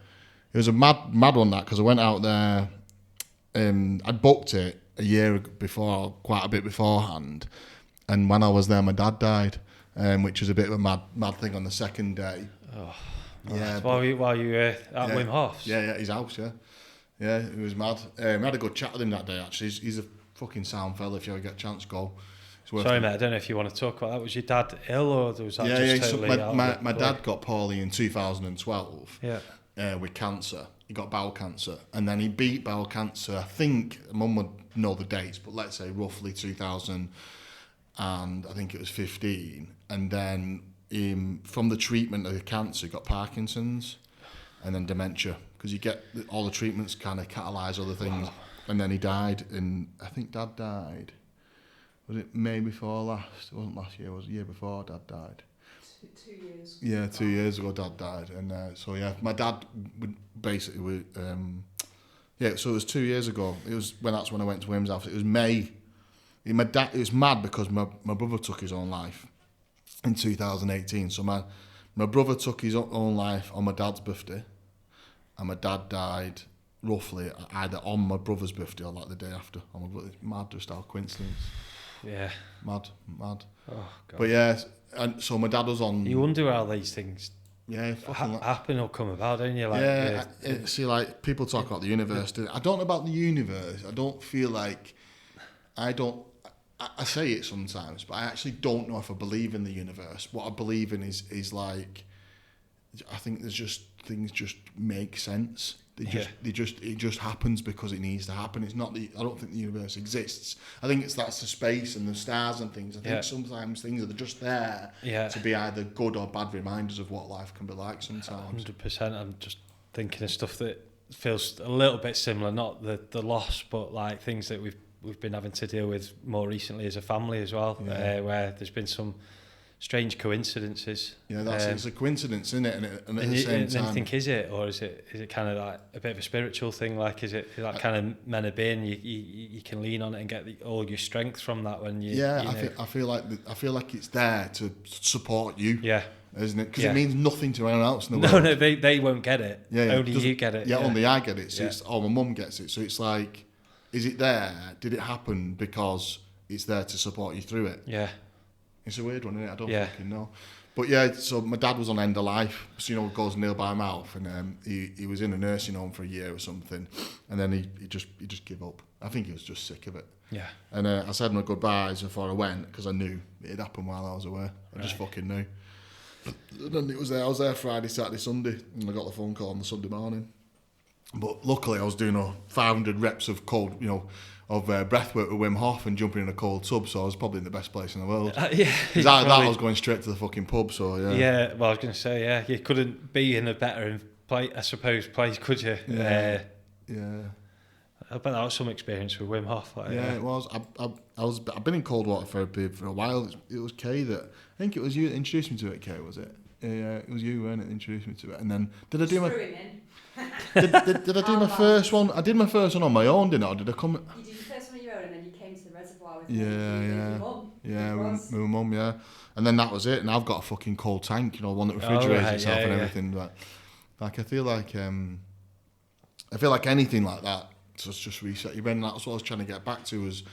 Speaker 1: was a mad one, that, because I went out there. I booked it a year before, quite a bit beforehand, and when I was there, my dad died, which was a bit of a mad thing on the second day. Yeah.
Speaker 2: While you were at Wim Hof's?
Speaker 1: Yeah, his house, yeah. Yeah, it was mad. We had a good chat with him that day, actually. He's a fucking sound fella. If you ever get a chance, go.
Speaker 2: Sorry, mate, I don't know if you want to talk about that. Was your dad ill, or was that just totally
Speaker 1: so my dad got poorly in 2012 with cancer. He got bowel cancer, and then he beat bowel cancer. I think Mum would know the dates, but let's say roughly 2000, and I think it was 15. And then from the treatment of the cancer, he got Parkinson's, and then dementia, because you get all the treatments kind of catalyse other things. Wow. And then he died, and I think Dad died. Was it May before last? It wasn't last year, it was the year before Dad died.
Speaker 3: 2 years.
Speaker 1: Yeah, 2 years ago Dad died. And my dad would basically, so it was 2 years ago. That's when I went to Wim's house. It was May. It was mad because my brother took his own life in 2018. So my brother took his own life on my dad's birthday, and my dad died roughly either on my brother's birthday or like the day after. It's mad, just our coincidence.
Speaker 2: Yeah.
Speaker 1: Mad.
Speaker 2: Oh, God.
Speaker 1: But yeah, and so my dad was on...
Speaker 2: You wonder how these things
Speaker 1: happen
Speaker 2: or come about, don't you?
Speaker 1: See, like, people talk about the universe. I don't know about the universe. I don't feel like... I say it sometimes, but I actually don't know if I believe in the universe. What I believe in is like... I think things just make sense. It just happens because it needs to happen. It's not I don't think the universe exists. I think that's the space and the stars and things. I think sometimes things are just there to be either good or bad reminders of what life can be like sometimes.
Speaker 2: 100%. I'm just thinking of stuff that feels a little bit similar, not the loss, but like things that we've been having to deal with more recently as a family as well, where there's been some strange coincidences.
Speaker 1: Yeah, it's a coincidence, isn't it? And at the same time,
Speaker 2: you think, is it kind of like a bit of a spiritual thing? Like, is it that kind of men of being? You can lean on it and get all your strength from that when you. Yeah,
Speaker 1: I feel like it's there to support you.
Speaker 2: Yeah.
Speaker 1: Isn't it? Because it means nothing to anyone else in the world.
Speaker 2: No, they won't get it.
Speaker 1: Yeah,
Speaker 2: only you get it.
Speaker 1: Yeah, only I get it. So it's my mum gets it. So it's like, is it there? Did it happen because it's there to support you through it?
Speaker 2: Yeah.
Speaker 1: It's a weird one, isn't it? I don't fucking know. But yeah, so my dad was on end of life, so it goes nail by mouth, and he was in a nursing home for a year or something, and then he just gave up. I think he was just sick of it.
Speaker 2: Yeah.
Speaker 1: And I said my goodbyes before I went, because I knew it had happened while I was away. I just fucking knew. And then I was there Friday, Saturday, Sunday, and I got the phone call on the Sunday morning. But luckily I was doing 500 reps of cold, breath work with Wim Hof and jumping in a cold tub, so I was probably in the best place in the world. Because I was going straight to the fucking pub, so yeah.
Speaker 2: Yeah, well, I was going to say, you couldn't be in a better place, could you?
Speaker 1: Yeah.
Speaker 2: I bet that was some experience with Wim Hof.
Speaker 1: It was. I've been in cold water therapy for a while. It was Kay I think it was you that introduced me to it, Kay, was it? Yeah, it was you, weren't it, that introduced me to it. And then, did I do my... did I do my first one? I did my first one on my own, didn't I? Or did I come...
Speaker 3: You did your first one on your own, and then you came to the reservoir with
Speaker 1: your
Speaker 3: mum.
Speaker 1: Yeah, with my mum, yeah. And then that was it. And I've got a fucking cold tank, one that refrigerates itself and everything. Like I feel like anything like that just reset your brain. That's what I was trying to get back to, was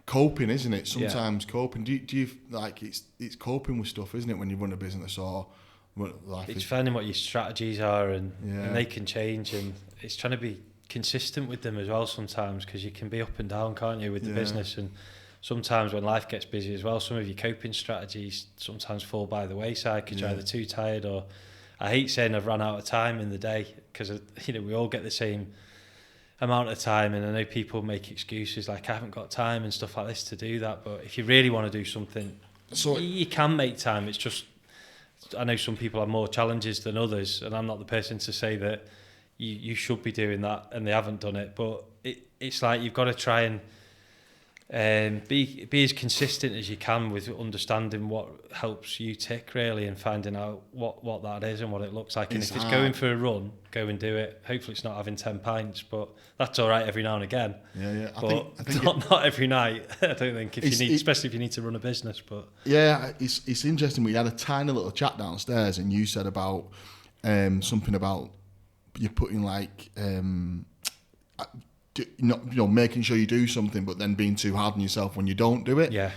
Speaker 1: coping, isn't it? Sometimes coping. Do you like it's coping with stuff, isn't it? When you run a business or life.
Speaker 2: It's finding what your strategies are, and they can change, and it's trying to be consistent with them as well sometimes, because you can be up and down, can't you, with the business, and sometimes when life gets busy as well, some of your coping strategies sometimes fall by the wayside because you're either too tired or... I hate saying I've run out of time in the day, because we all get the same amount of time, and I know people make excuses like I haven't got time and stuff like this to do that, but if you really want to do something, you can make time. It's just, I know some people have more challenges than others, and I'm not the person to say that you should be doing that and they haven't done it, but it's like you've got to try and be as consistent as you can with understanding what helps you tick, really, and finding out what that is and what it looks like. And if it's going for a run, go and do it. Hopefully it's not having 10 pints, but that's all right every now and again.
Speaker 1: I
Speaker 2: think not every night. I don't think, especially if you need to run a business. But
Speaker 1: it's interesting. We had a tiny little chat downstairs, and you said about something about you putting like making sure you do something, but then being too hard on yourself when you don't do it.
Speaker 2: Yeah.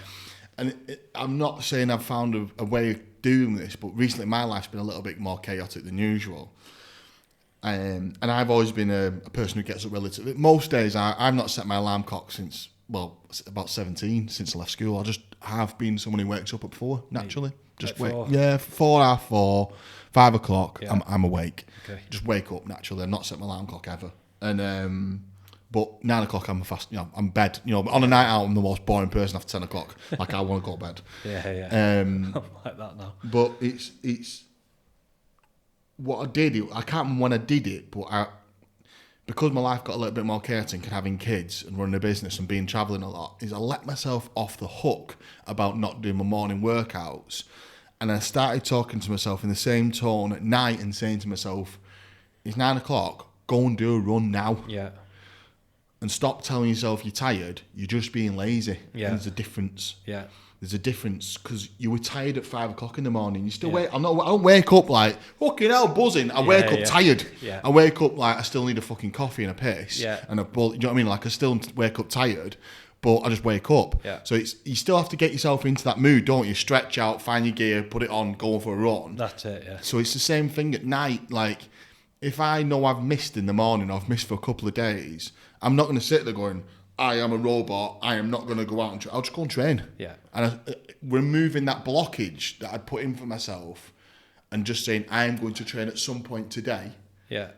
Speaker 1: And I'm not saying I've found a way doing this, but recently my life's been a little bit more chaotic than usual. And I've always been a person who gets up relatively. Most days I've not set my alarm clock since, well, about 17, since I left school. I just have been someone who wakes up at 4 naturally. Just wake,
Speaker 2: 4?
Speaker 1: yeah, 4, half 4, 5 o'clock.
Speaker 2: Yeah.
Speaker 1: I'm awake.
Speaker 2: Okay.
Speaker 1: Just wake up naturally. I've not set my alarm clock ever. And but 9 o'clock I'm fast. You know, I'm bed. You know, on a night out I'm the most boring person after 10 o'clock. Like I want to go to bed.
Speaker 2: Yeah. I'm like that now.
Speaker 1: But it's what I did. I can't remember when I did it, but because my life got a little bit more chaotic and having kids and running a business and being travelling a lot, is I let myself off the hook about not doing my morning workouts. And I started talking to myself in the same tone at night and saying to myself, it's 9 o'clock, go and do a run now.
Speaker 2: Yeah.
Speaker 1: And stop telling yourself you're tired, you're just being lazy.
Speaker 2: Yeah.
Speaker 1: And there's a difference.
Speaker 2: Yeah.
Speaker 1: There's a difference because you were tired at 5 o'clock in the morning. You still wake. I don't wake up like fucking hell buzzing. I wake up tired.
Speaker 2: Yeah.
Speaker 1: I wake up like I still need a fucking coffee and a piss.
Speaker 2: Yeah.
Speaker 1: And you know what I mean? Like I still wake up tired, but I just wake up.
Speaker 2: Yeah.
Speaker 1: So you still have to get yourself into that mood, don't you? Stretch out, find your gear, put it on, go for a run.
Speaker 2: That's it. Yeah.
Speaker 1: So it's the same thing at night. Like if I know I've missed in the morning, or I've missed for a couple of days, I'm not going to sit there going, I am a robot. I am not going to go out and train. I'll just go and train.
Speaker 2: Yeah.
Speaker 1: And removing that blockage that I'd put in for myself and just saying, I am going to train at some point today.
Speaker 2: Yeah.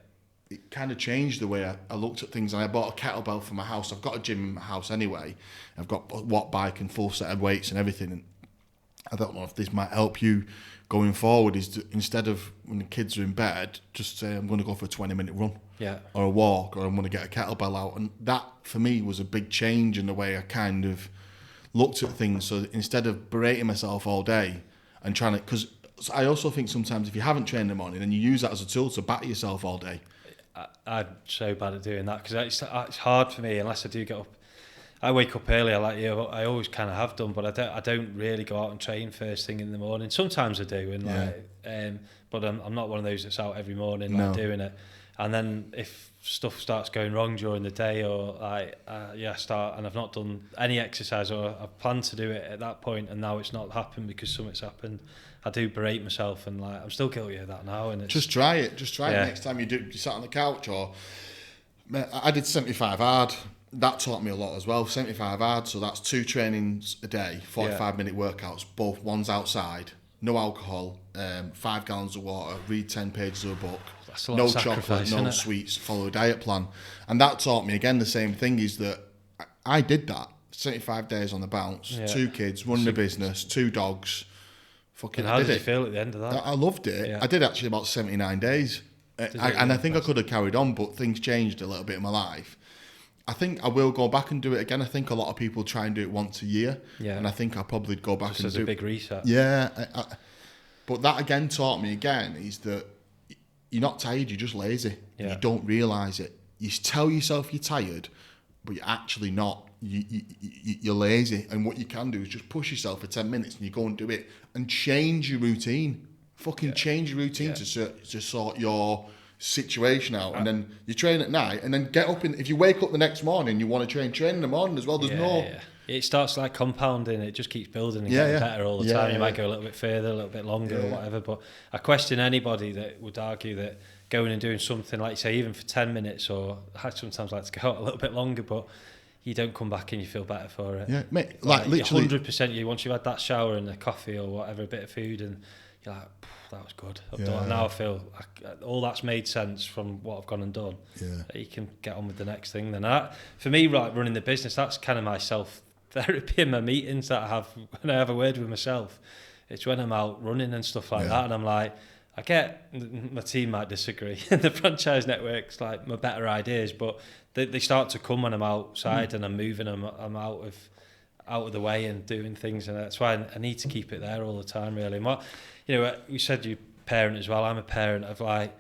Speaker 1: It kind of changed the way I looked at things. And I bought a kettlebell for my house. I've got a gym in my house anyway. I've got a watt bike and full set of weights and everything. And I don't know if this might help you going forward, is to, instead of when the kids are in bed, just say, I'm going to go for a 20-minute run.
Speaker 2: Yeah.
Speaker 1: Or a walk, or I'm going to get a kettlebell out. And that, for me, was a big change in the way I kind of looked at things. So instead of berating myself all day and trying to... Because I also think sometimes if you haven't trained in the morning, then you use that as a tool to batter yourself all day.
Speaker 2: I'm so bad at doing that because it's hard for me unless I do get up. I wake up early, like you. I always kind of have done, but I don't really go out and train first thing in the morning. Sometimes I do, and but I'm not one of those that's out every morning doing it. And then if stuff starts going wrong during the day, or start and I've not done any exercise, or I've planned to do it at that point, and now it's not happened because something's happened, I do berate myself, and like I'm still guilty of that now. And it's,
Speaker 1: just try it next time you sat on the couch. Or I did 75 hard. That taught me a lot as well. 75 hard, so that's 2 trainings a day, 45-minute workouts, both one's outside, no alcohol, 5 gallons of water, read 10 pages of a book, no chocolate, no sweets, follow a diet plan. And that taught me, again, the same thing, is that I did that. 75 days on the bounce, 2 kids, running a business, 2 dogs. Fucking,
Speaker 2: and how did you feel at the end of that?
Speaker 1: I loved it. Yeah. I did actually about 79 days. I think I could have carried on, but things changed a little bit in my life. I think I will go back and do it again. I think a lot of people try and do it once a year. Yeah. And I think I'll probably go back
Speaker 2: just
Speaker 1: and
Speaker 2: as
Speaker 1: do
Speaker 2: a big reset.
Speaker 1: Yeah. But that again taught me again is that you're not tired, you're just lazy. Yeah. You don't realise it. You tell yourself you're tired, but you're actually not. You're lazy. And what you can do is just push yourself for 10 minutes and you go and do it and change your routine. Change your routine to sort your situation out, and then you train at night, and then get up if you wake up the next morning, you want to train in the morning as well. There's
Speaker 2: it starts like compounding, it just keeps building and getting better all the time. You might go a little bit further, a little bit longer or whatever, but I question anybody that would argue that going and doing something like, say, even for 10 minutes, or I sometimes like to go out a little bit longer, but you don't come back and you feel better for it.
Speaker 1: Yeah, mate, like literally
Speaker 2: 100%. Once you've had that shower and a coffee or whatever, a bit of food, and you're like, that was good. I've done it. Now I feel like all that's made sense from what I've gone and done. Yeah. That you can get on with the next thing. Then for me, like running the business, that's kind of my self-therapy in my meetings that I have when I have a word with myself. It's when I'm out running and stuff like that, and I'm like, I get, my team might disagree, the franchise network's like my better ideas, but they start to come when I'm outside and I'm moving, I'm out of the way and doing things, and that's why I need to keep it there all the time, really. And what, you said you're a parent as well. I'm a parent of I've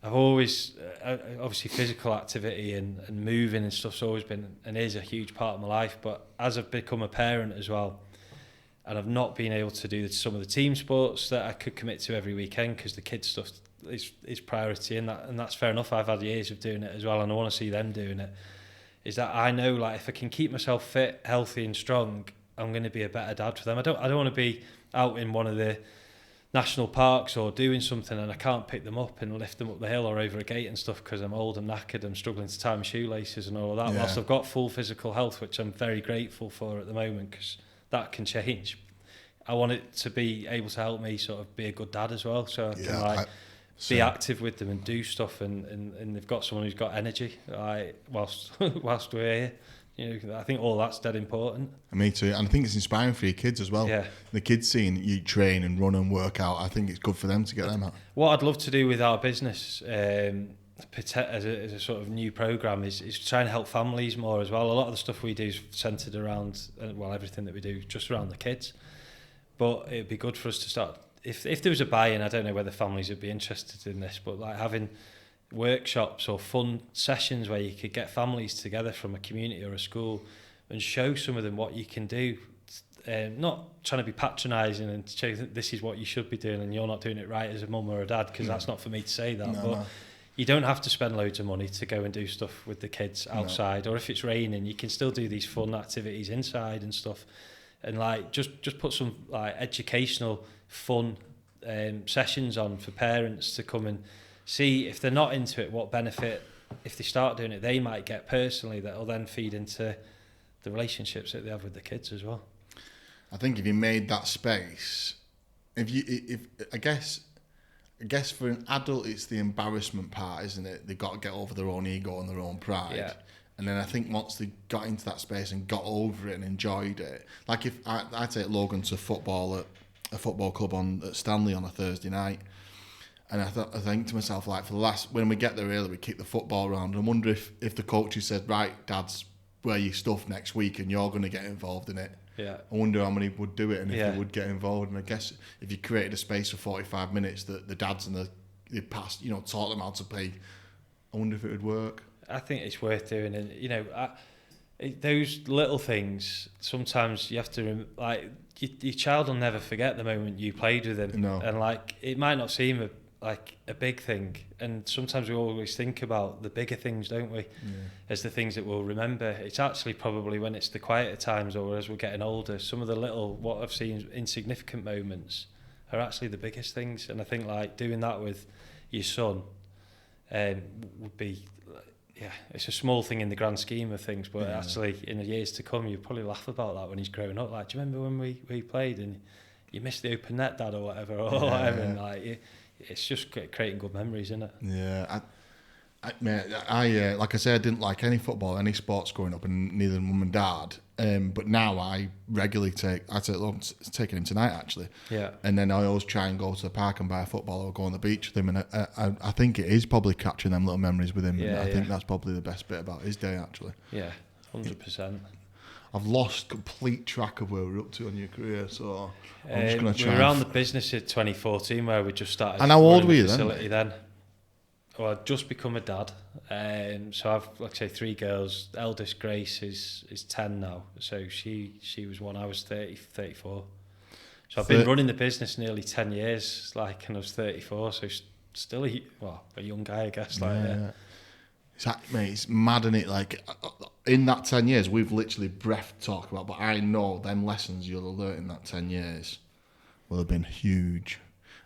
Speaker 2: always, obviously physical activity and moving and stuff's always been and is a huge part of my life, but as I've become a parent as well, and I've not been able to do some of the team sports that I could commit to every weekend because the kids stuff is priority, and that's fair enough. I've had years of doing it as well, and I want to see them doing it. Is that I know, like, if I can keep myself fit, healthy and strong, I'm going to be a better dad for them. I don't want to be out in one of the national parks or doing something and I can't pick them up and lift them up the hill or over a gate and stuff because I'm old and knackered, I'm struggling to tie my shoelaces and all of that, whilst I've got full physical health, which I'm very grateful for at the moment, because that can change. I want it to be able to help me sort of be a good dad as well, so I can like be active with them and do stuff, and they've got someone who's got energy like whilst we're here. You know, I think all that's dead important.
Speaker 1: And me too. And I think it's inspiring for your kids as well. Yeah. The kids seeing you train and run and work out, I think it's good for them to get them out.
Speaker 2: What I'd love to do with our business as a sort of new programme is trying to help families more as well. A lot of the stuff we do is centred around, everything that we do is just around the kids. But it'd be good for us to start, if there was a buy-in, I don't know whether families would be interested in this, but like having workshops or fun sessions where you could get families together from a community or a school and show some of them what you can do, not trying to be patronising and show that this is what you should be doing and you're not doing it right as a mum or a dad, because that's not for me to say that. No. You don't have to spend loads of money to go and do stuff with the kids outside, or if it's raining you can still do these fun activities inside and stuff, and like just put some like educational fun sessions on for parents to come and see if they're not into it, what benefit, if they start doing it, they might get personally that will then feed into the relationships that they have with the kids as well.
Speaker 1: I think if you made that space, if I guess for an adult it's the embarrassment part, isn't it? They've got to get over their own ego and their own pride. Yeah. And then I think once they got into that space and got over it and enjoyed it, like if I take Logan to football at a football club at Stanley on a Thursday night, and I think to myself, like, for the last, when we get there early, we kick the football around. I wonder if the coaches said, right, Dad's wear your stuff next week and you're going to get involved in it. Yeah. I wonder how many would do it and if they would get involved. And I guess if you created a space for 45 minutes that the dads and the past, taught them how to play, I wonder if it would work.
Speaker 2: I think it's worth doing. And, those little things, sometimes you have to, your child will never forget the moment you played with them. No. And, it might not seem a big thing, and sometimes we always think about the bigger things, don't we, as the things that we'll remember. It's actually probably when it's the quieter times or as we're getting older, some of the little, what I've seen, insignificant moments are actually the biggest things. And I think doing that with your son would be, it's a small thing in the grand scheme of things, but actually in the years to come you'll probably laugh about that when he's growing up. Do you remember when we played and you missed the open net, Dad, or whatever, whatever, and it's just creating good memories, isn't it? Yeah,
Speaker 1: I like I said, I didn't like any football, any sports growing up, and neither did Mum and Dad. But now I regularly taking him tonight actually. Yeah. And then I always try and go to the park and buy a football or go on the beach with him, and I think it is probably capturing them little memories with him. Yeah, and I think that's probably the best bit about his day actually.
Speaker 2: Yeah, 100%.
Speaker 1: I've lost complete track of where we're up to on your career, so I'm just going to try.
Speaker 2: We were around the business in 2014 where we just started.
Speaker 1: And how old were you then?
Speaker 2: Well, I'd just become a dad. So I've, 3 girls. Eldest Grace is 10 now, so she was one. I was 34. So I've been running the business nearly 10 years, and I was 34, so still a young guy, I guess.
Speaker 1: It's mad, isn't it? In that 10 years, we've literally breath talk about, but I know them lessons you'll have learnt in that 10 years will have been huge.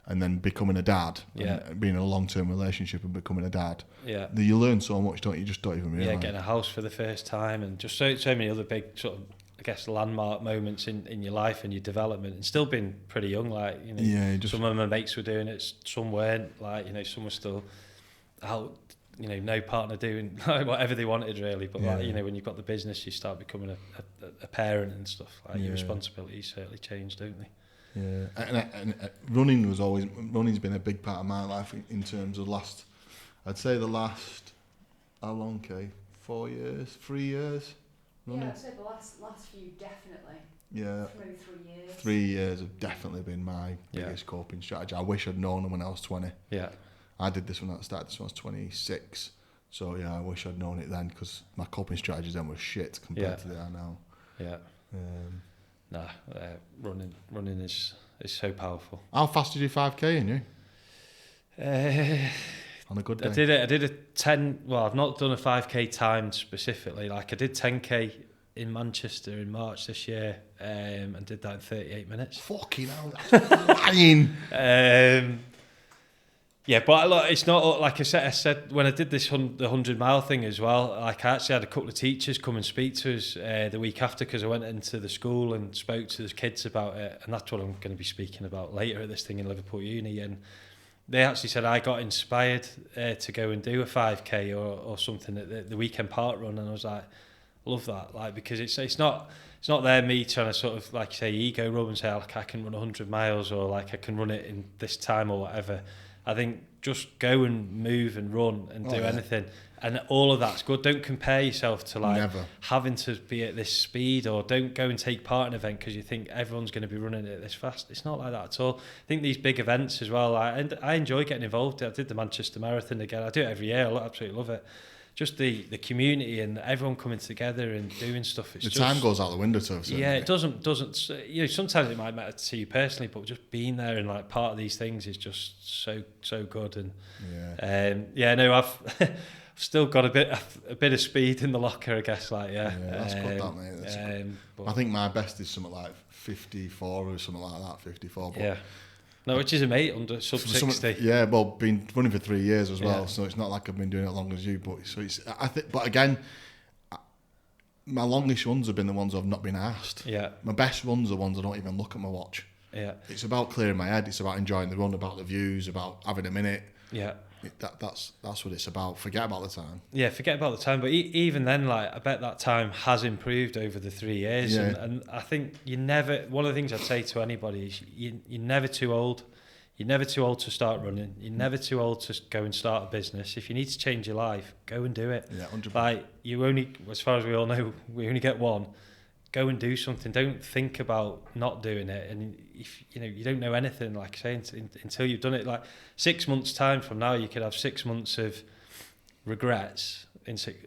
Speaker 1: And then becoming a dad, and being in a long-term relationship and becoming a dad, you learn so much, don't you? Just don't even realise.
Speaker 2: Yeah, getting a house for the first time, and just so many other big sort of, I guess, landmark moments in your life and your development, and still being pretty young. Some of my mates were doing it, some weren't. Some were still out. No partner doing whatever they wanted really, but when you've got the business, you start becoming a parent and stuff. Your responsibilities certainly change, don't they?
Speaker 1: Yeah, and running's been a big part of my life in terms of I'd say the last, how long, Kay? 4 years, 3 years?
Speaker 3: Running? Yeah, I'd say the last few definitely.
Speaker 1: Yeah.
Speaker 3: Maybe 3 years.
Speaker 1: 3 years have definitely been my biggest coping strategy. I wish I'd known them when I was 20. Yeah. I did this when I started this when I was 26. So I wish I'd known it then, because my coping strategies then were shit compared to they are now. Yeah.
Speaker 2: Running is so powerful.
Speaker 1: How fast did you 5k in you? On a good day?
Speaker 2: I did a 10. Well, I've not done a 5k timed specifically. I did 10k in Manchester in March this year, and did that in 38 minutes.
Speaker 1: Fucking hell, that's flying.
Speaker 2: Yeah, but look, it's not like I said when I did the 100-mile thing as well. Like, I actually had a couple of teachers come and speak to us the week after, because I went into the school and spoke to the kids about it, and that's what I'm going to be speaking about later at this thing in Liverpool Uni. And they actually said I got inspired to go and do a 5k or something at the weekend park run, and I was like, love that, like, because it's not there me trying to sort of, like you say, ego rub and say, like, I can run 100 miles or like I can run it in this time or whatever. I think just go and move and run and do anything, and all of that's good. Don't compare yourself to like having to be at this speed, or don't go and take part in an event because you think everyone's going to be running it this fast. It's not like that at all. I think these big events as well, I enjoy getting involved. I did the Manchester Marathon again. I do it every year. I absolutely love it. Just the community and everyone coming together and doing stuff. It's
Speaker 1: time goes out the window to us.
Speaker 2: Yeah, it doesn't. You know, sometimes it might matter to you personally, but just being there and like part of these things is just so good. And I've still got a bit of speed in the locker, I guess. Like
Speaker 1: that's good, that, mate. That's good. I think my best is something like 54 or something like that. 54. But
Speaker 2: yeah. No, which is a mate under sub 60.
Speaker 1: Yeah, well, been running for 3 years as well, so it's not like I've been doing it as long as you. But I think, but again, my longest runs have been the ones I've not been asked.
Speaker 2: Yeah.
Speaker 1: My best runs are ones I don't even look at my watch.
Speaker 2: Yeah.
Speaker 1: It's about clearing my head. It's about enjoying the run, about the views, about having a minute.
Speaker 2: Yeah.
Speaker 1: That's what it's about. Forget about the time.
Speaker 2: Yeah, forget about the time. But even then, like, I bet that time has improved over the 3 years.
Speaker 1: Yeah.
Speaker 2: And I think one of the things I'd say to anybody is you're never too old. You're never too old to start running. You're never too old to go and start a business. If you need to change your life, go and do it.
Speaker 1: Yeah, 100%.
Speaker 2: Like, you only, as far as we all know, we only get one. Go and do something. Don't think about not doing it. And if you don't know anything, like I say, until you've done it. Like 6 months time from now, you could have 6 months of regrets.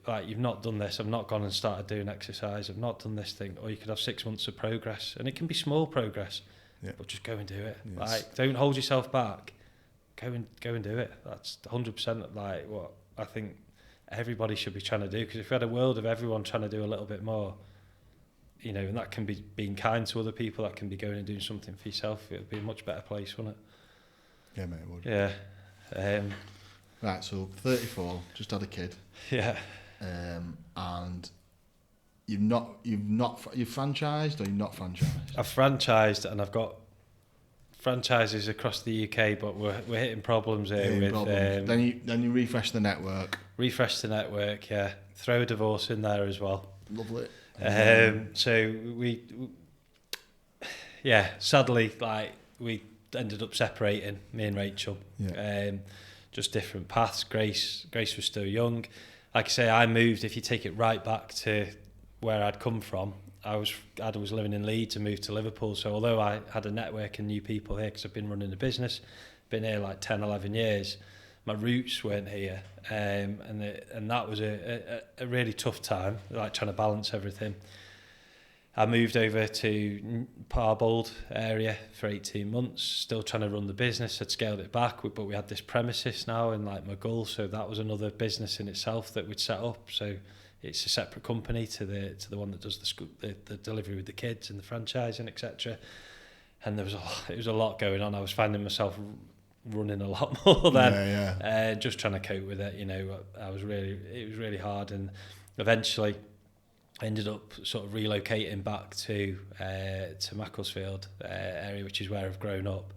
Speaker 2: Like, you've not done this. I've not gone and started doing exercise. I've not done this thing. Or you could have 6 months of progress, and it can be small progress. Yeah. But just go and do it. Yes. Like, don't hold yourself back. Go and do it. That's 100% like what I think everybody should be trying to do. Because if we had a world of everyone trying to do a little bit more, and that can be being kind to other people, that can be going and doing something for yourself, it would be a much better place, wouldn't it?
Speaker 1: Yeah, mate, it would.
Speaker 2: Yeah.
Speaker 1: Right, so 34, just had a kid.
Speaker 2: Yeah.
Speaker 1: And you've franchised or you've not franchised?
Speaker 2: I've franchised, and I've got franchises across the UK, but we're hitting problems here.
Speaker 1: Then you refresh the network.
Speaker 2: Refresh the network, yeah. Throw a divorce in there as well.
Speaker 1: Lovely.
Speaker 2: So sadly, like, we ended up separating, me and Rachel. Yeah. Just different paths. Grace was still young. Like I say, I moved. If you take it right back to where I'd come from, I was living in Leeds and moved to Liverpool. So although I had a network and new people here, because I've been running a business, been here like 10, 11 years, my roots weren't here. And that was a really tough time, like trying to balance everything. I moved over to Parbold area for 18 months, still trying to run the business. I'd scaled it back, but we had this premises now in like Maghull, so that was another business in itself that we'd set up. So it's a separate company to the one that does the delivery with the kids and the franchising, etc. And it was a lot going on. I was finding myself running a lot more then, just trying to cope with it. It was really hard, and eventually I ended up sort of relocating back to Macclesfield area, which is where I've grown up,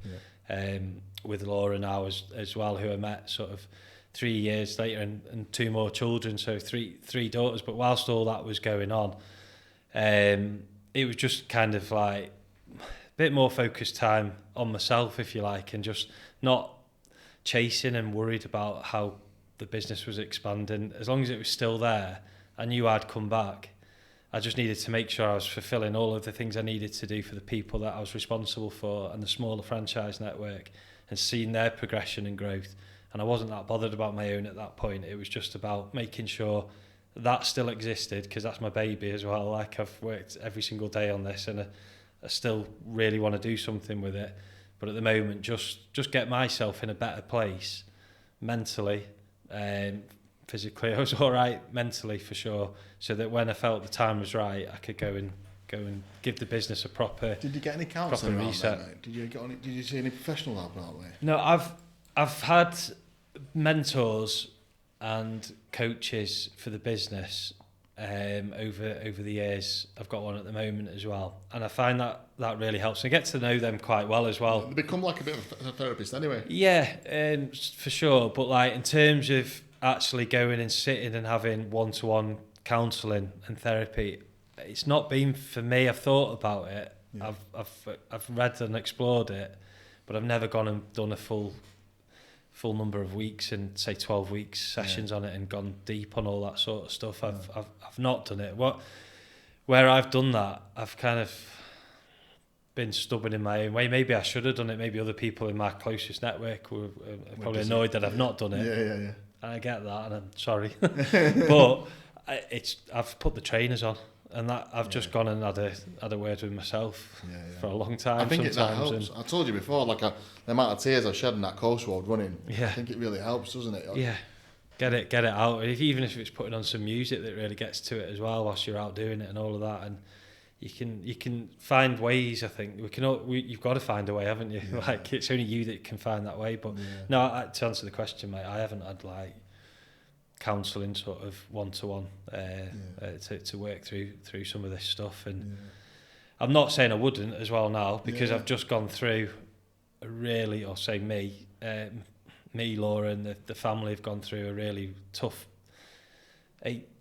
Speaker 2: with Laura now as well, who I met sort of 3 years later, and two more children, so three daughters. But whilst all that was going on, it was just kind of like a bit more focused time on myself, if you like, and just not chasing and worried about how the business was expanding. As long as it was still there, I knew I'd come back. I just needed to make sure I was fulfilling all of the things I needed to do for the people that I was responsible for and the smaller franchise network, and seeing their progression and growth. And I wasn't that bothered about my own at that point. It was just about making sure that still existed, because that's my baby as well. Like, I've worked every single day on this, and I still really want to do something with it. But at the moment, just get myself in a better place mentally, physically. I was all right mentally for sure. So that when I felt the time was right, I could go and give the business a proper.
Speaker 1: Did you get any counselling around that, mate? Did you see any professional help that way?
Speaker 2: No, I've had mentors and coaches for the business over the years. I've got one at the moment as well, and I find that really helps. I get to know them quite well as well.
Speaker 1: They become like a bit of a therapist anyway.
Speaker 2: Yeah, for sure. But like in terms of actually going and sitting and having one-to-one counselling and therapy, it's not been for me. I've thought about it. Yeah. I've read and explored it, but I've never gone and done a full number of weeks and say 12 weeks sessions on it and gone deep on all that sort of stuff. I've not done it. Where I've done that, I've kind of been stubborn in my own way. Maybe I should have done it. Maybe other people in my closest network were probably annoyed that I've not done it.
Speaker 1: Yeah.
Speaker 2: And I get that, and I'm sorry, but I've put the trainers on. And that I've just gone and had a word with myself for a long time.
Speaker 1: I think that helps. I told you before, like the amount of tears I shed in that coast road running. Yeah. I think it really helps, doesn't it?
Speaker 2: Yeah, get it out. Even if it's putting on some music that really gets to it as well whilst you're out doing it and all of that. And you can find ways. I think you've got to find a way, haven't you? Yeah. Like it's only you that can find that way. But no, to answer the question, mate, I haven't had like counselling sort of one-to-one to work through some of this stuff, and I'm not saying I wouldn't as well now, because I've just gone through a really, or say me, Laura and the family have gone through a really tough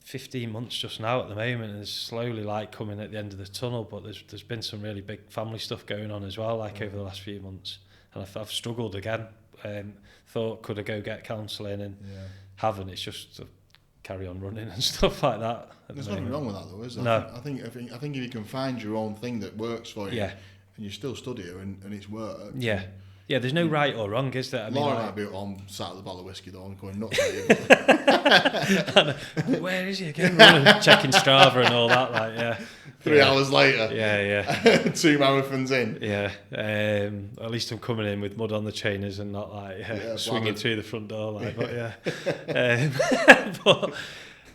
Speaker 2: 15 months just now at the moment, and there's slowly light coming at the end of the tunnel, but there's been some really big family stuff going on as well, like over the last few months, and I've struggled again. Thought could I go get counselling and haven't. It's just to carry on running and stuff like that.
Speaker 1: There's nothing wrong with that though, is there?
Speaker 2: No.
Speaker 1: I think if you can find your own thing that works for you, and you still study it and it's worked.
Speaker 2: Yeah. Yeah, there's no right or wrong, is there? I mean,
Speaker 1: Laura might be at home, sat at the bottle of whiskey though, and going nuts at you.
Speaker 2: Where is he again? Checking Strava and all that, like, yeah.
Speaker 1: 3 hours later.
Speaker 2: Yeah.
Speaker 1: 2 marathons in.
Speaker 2: Yeah. At least I'm coming in with mud on the trainers and not like swinging through the front door, like. But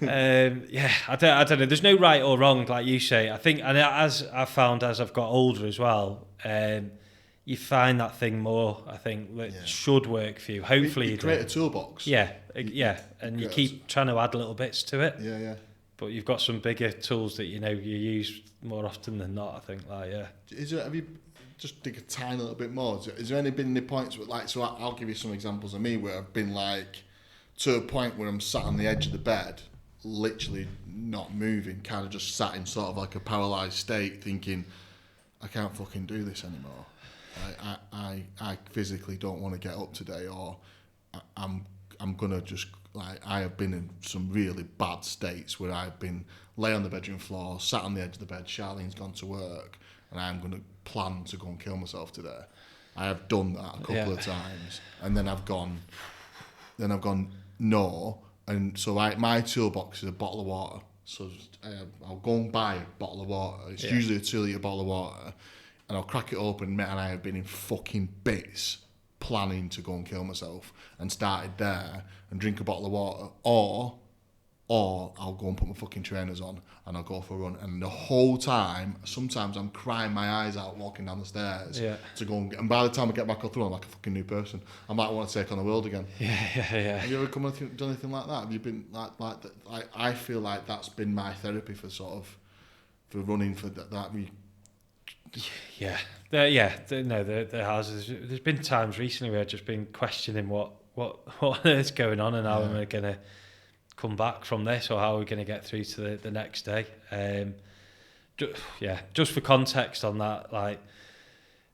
Speaker 2: I don't know. There's no right or wrong, like you say. I think, and as I've found as I've got older as well, you find that thing more, I think, that should work for you. Hopefully you
Speaker 1: create a toolbox.
Speaker 2: Yeah, and you keep trying to add little bits to it.
Speaker 1: Yeah.
Speaker 2: But you've got some bigger tools that you use more often than not, I think.
Speaker 1: Have you just dig a tiny little bit more? Is there been any points where, like, so I'll give you some examples of me where I've been like to a point where I'm sat on the edge of the bed, literally not moving, kind of just sat in sort of like a paralysed state, thinking I can't fucking do this anymore. I physically don't want to get up today, or I'm gonna just, like, I have been in some really bad states where I've been lay on the bedroom floor, sat on the edge of the bed, Charlene's gone to work, and I'm gonna plan to go and kill myself today. I have done that a couple of times, and then I've gone no, and so my toolbox is a bottle of water. So I'll go and buy a bottle of water. It's usually a 2-litre bottle of water. And I'll crack it open. Matt and I have been in fucking bits planning to go and kill myself, and started there and drink a bottle of water, or I'll go and put my fucking trainers on and I'll go for a run. And the whole time, sometimes I'm crying my eyes out walking down the stairs to go and get. And by the time I get back up through, I'm like a fucking new person. I'm like, I want to take on the world again.
Speaker 2: Yeah.
Speaker 1: Have you ever done anything like that? Have you been like that? I feel like that's been my therapy for running for that.
Speaker 2: There has. There's been times recently where I've just been questioning what is going on, and how am I going to come back from this, or how are we going to get through to the next day. Just for context on that, like,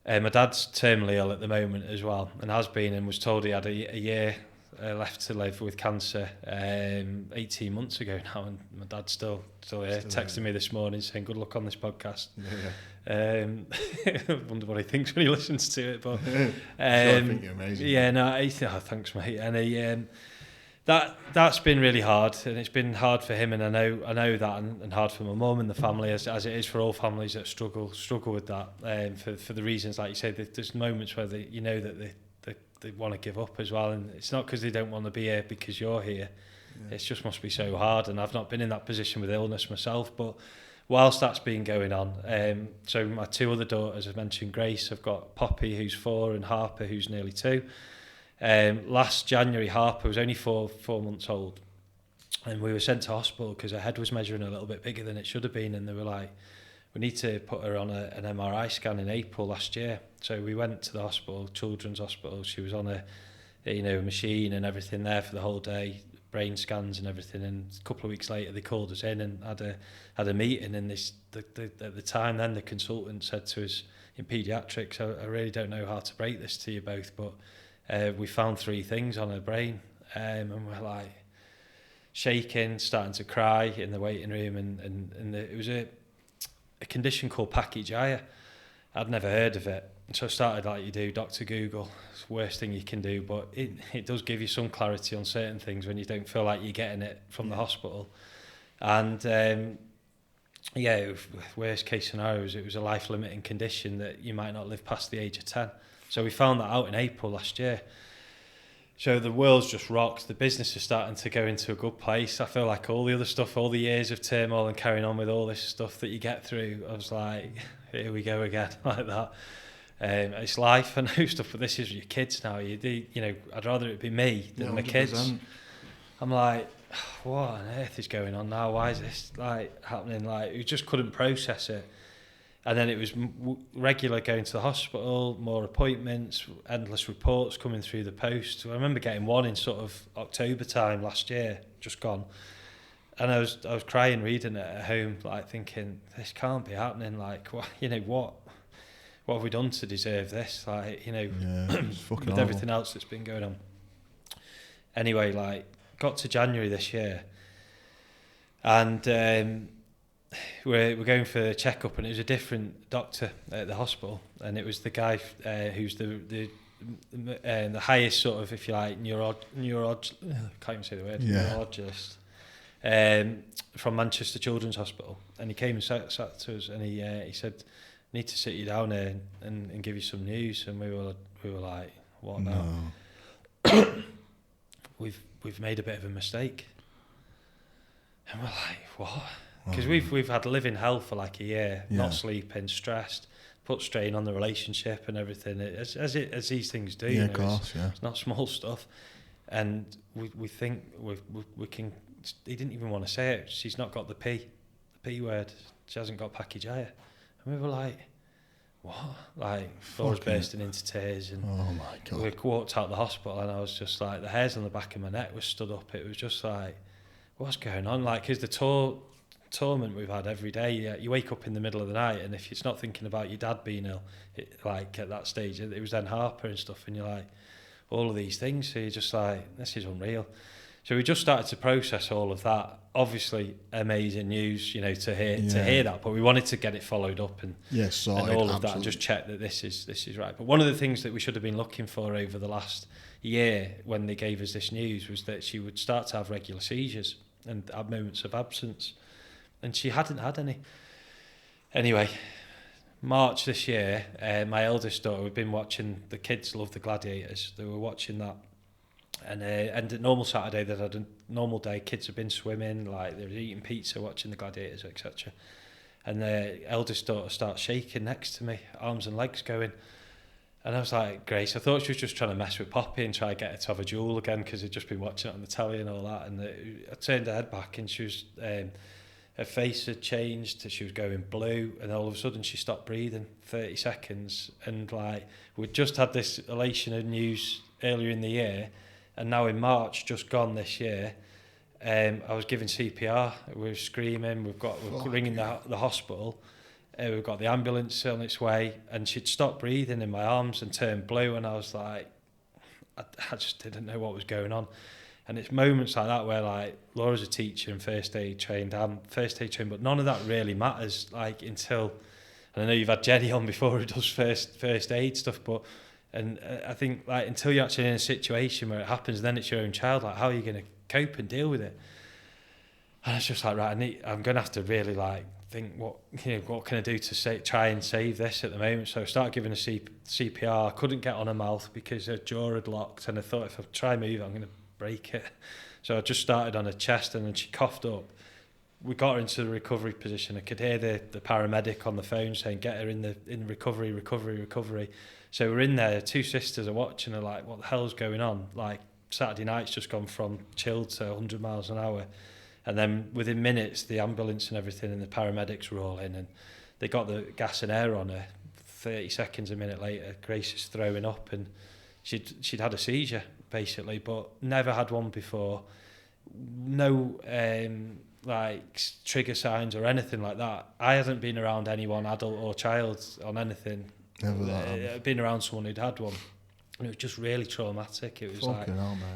Speaker 2: my dad's terminally ill at the moment as well, and has been, and was told he had a year left to live with cancer 18 months ago now, and my dad's still here, texting me this morning saying good luck on this podcast. I wonder what he thinks when he listens to it, but
Speaker 1: I think you're amazing.
Speaker 2: Thanks, mate. And he, that's been really hard, and it's been hard for him, and I know that, and hard for my mum and the family, as it is for all families that struggle with that, for the reasons, like you say, there's moments where they want to give up as well, and it's not because they don't want to be here because you're here. It just must be so hard, and I've not been in that position with illness myself. But whilst that's been going on, so my two other daughters, I've mentioned Grace, I've got Poppy who's 4 and Harper who's nearly 2. Last January, Harper was only 4 months old, and we were sent to hospital because her head was measuring a little bit bigger than it should have been, and they were like, we need to put her on an MRI scan in April last year. So we went to the hospital, Children's Hospital. She was on a machine and everything there for the whole day, brain scans and everything. And a couple of weeks later, they called us in and had a meeting. And at the time, then the consultant said to us in paediatrics, I really don't know how to break this to you both, but we found 3 things on her brain, and we're like shaking, starting to cry in the waiting room, and it was a condition called pachygyria. I'd never heard of it, so I started, like you do, Dr. Google. It's the worst thing you can do, but it does give you some clarity on certain things when you don't feel like you're getting it from the hospital. And worst case scenarios, it was a life-limiting condition that you might not live past the age of 10. So we found that out in April last year. So the world's just rocked. The business is starting to go into a good place. I feel like all the other stuff, all the years of turmoil and carrying on with all this stuff that you get through, I was like, here we go again, like that. It's life, I know stuff, but this is your kids now. I'd rather it be me than my kids. I'm like, what on earth is going on now? Why is this like happening? Like, you just couldn't process it. And then it was regular going to the hospital, more appointments, endless reports coming through the post. I remember getting one in sort of October time last year, just gone. And I was crying reading it at home, like thinking, this can't be happening. Like, what have we done to deserve this? Like, with everything else that's been going on. Anyway, like, got to January this year, and we're going for a checkup, and it was a different doctor at the hospital, and it was the guy who's the highest sort of, if you like, neurologist, can't even say the word, neurologist, from Manchester Children's Hospital. And he came and sat to us, and he said, I need to sit you down here and give you some news. And we were like, what now? We've made a bit of a mistake. And we're like, what? Because we've had living hell for like a year, not sleeping, stressed, put strain on the relationship and everything, as these things do.
Speaker 1: Yeah, of course,
Speaker 2: it's not small stuff. And we think we can. He didn't even want to say it. She's not got the P word. She hasn't got pachygyria. And we were like, what? Like, Laura's bursting into tears, and
Speaker 1: oh my God.
Speaker 2: We walked out the hospital, and I was just like, the hairs on the back of my neck was stood up. It was just like, what's going on? Like, because the torment we've had every day, you wake up in the middle of the night, and if it's not thinking about your dad being ill, like at that stage, it was then Harper and stuff, and you're like, all of these things, so you're just like, this is unreal. So we just started to process all of that. Obviously, amazing news, to hear that, but we wanted to get it followed up and all of that, and just check that this is right. But one of the things that we should have been looking for over the last year when they gave us this news was that she would start to have regular seizures and have moments of absence. And she hadn't had any. Anyway, March this year, my eldest daughter, we've been watching, the kids love the Gladiators. They were watching that. And a normal Saturday, they had a normal day. Kids have been swimming, like they were eating pizza, watching the Gladiators, etc. And the eldest daughter starts shaking next to me, arms and legs going. And I was like, Grace, I thought she was just trying to mess with Poppy and try to get her to have a duel again, because I'd just been watching it on the telly and all that. And I turned her head back, and she was... her face had changed, she was going blue, and all of a sudden she stopped breathing, 30 seconds. And like, we'd just had this elation of news earlier in the year, and now in March, just gone this year, I was giving CPR, we were screaming, we're ringing the hospital, we've got the ambulance on its way, and she'd stopped breathing in my arms and turned blue, and I was like, I just didn't know what was going on. And it's moments like that where, like, Laura's a teacher and first aid trained, I'm first aid trained, but none of that really matters, like, until, and I know you've had Jenny on before who does first aid stuff, but, and I think, like, until you're actually in a situation where it happens, then it's your own child, like, how are you going to cope and deal with it? And it's just like, right, I'm going to have to really, like, think, what can I do to try and save this at the moment? So I started giving her CPR. I couldn't get on her mouth because her jaw had locked, and I thought if I try move, I'm going to break it. So I just started on her chest, and then she coughed up. We got her into the recovery position. I could hear the paramedic on the phone saying, "Get her in recovery." So we're in there. Two sisters are watching her like, "What the hell's going on?" Like, Saturday night's just gone from chilled to 100 miles an hour. And then within minutes, the ambulance and everything and the paramedics were all in, and they got the gas and air on her. 30 seconds, a minute later, Grace is throwing up, and she'd had a seizure, basically, but never had one before. No like trigger signs or anything like that. I hadn't been around anyone, adult or child, on anything. Never been around someone who'd had one. And it was just really traumatic. It was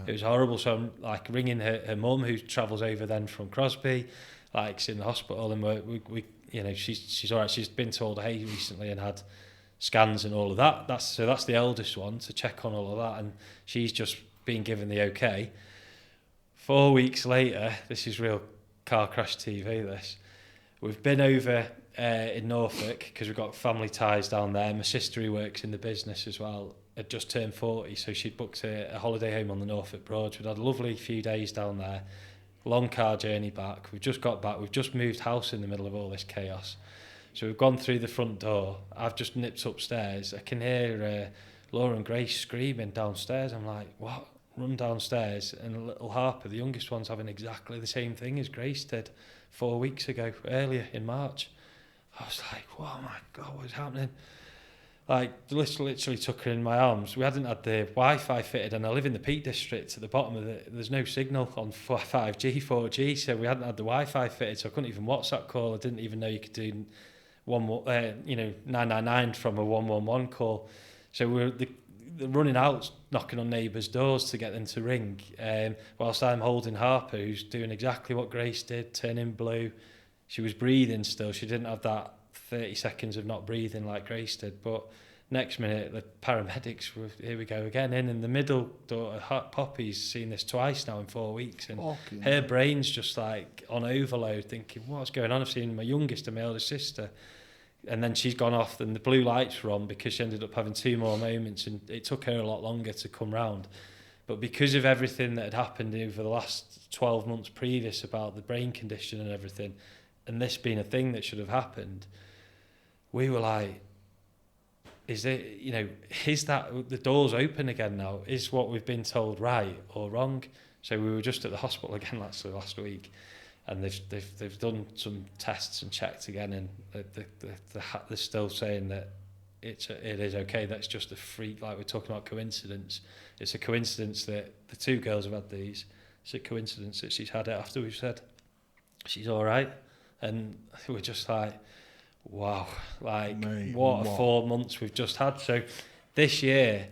Speaker 2: it was horrible. So I'm like ringing her mum, who travels over then from Crosby, like she's in the hospital, and we you know, she's all right. She's been to Alder Hey recently and had scans and all of that. That's the eldest one, to check on all of that, and she's just been given the okay. 4 weeks later, this is real car crash TV. This, we've been over in Norfolk because we've got family ties down there. My sister, who works in the business as well, had just turned 40, so she'd booked a holiday home on the Norfolk Broads. We'd had a lovely few days down there, long car journey back. We've just got back. We've just moved house in the middle of all this chaos. So we've gone through the front door. I've just nipped upstairs. I can hear Laura and Grace screaming downstairs. I'm like, what? Run downstairs, and little Harper, the youngest one's having exactly the same thing as Grace did 4 weeks ago, earlier in March. I was like, oh my God, what's happening? Like, literally took her in my arms. We hadn't had the Wi-Fi fitted, and I live in the Peak District at the bottom of there's no signal on 5G, 4G, so we hadn't had the Wi-Fi fitted, so I couldn't even WhatsApp call. I didn't even know you could do 999 from a 111 call. So we were running out, knocking on neighbours' doors to get them to ring, whilst I'm holding Harper, who's doing exactly what Grace did, turning blue. She was breathing still. She didn't have that 30 seconds of not breathing like Grace did, but next minute the paramedics were, here we go again, in the middle daughter, Poppy's seen this twice now in 4 weeks, and her brain's just like on overload, thinking, what's going on? I've seen my youngest and my eldest sister, and then she's gone off and the blue lights were on because she ended up having 2 more moments, and it took her a lot longer to come round. But because of everything that had happened over the last 12 months previous about the brain condition and everything, and this being a thing that should have happened, we were like, is that the door's open again now? Is what we've been told right or wrong? So we were just at the hospital again last week, and they've done some tests and checked again, and they're still saying that it is okay. That's just a freak, like we're talking about coincidence. It's a coincidence that the 2 girls have had these. It's a coincidence that she's had it after we've said she's all right, and we're just like, wow, like, mate, what 4 months we've just had. So this year,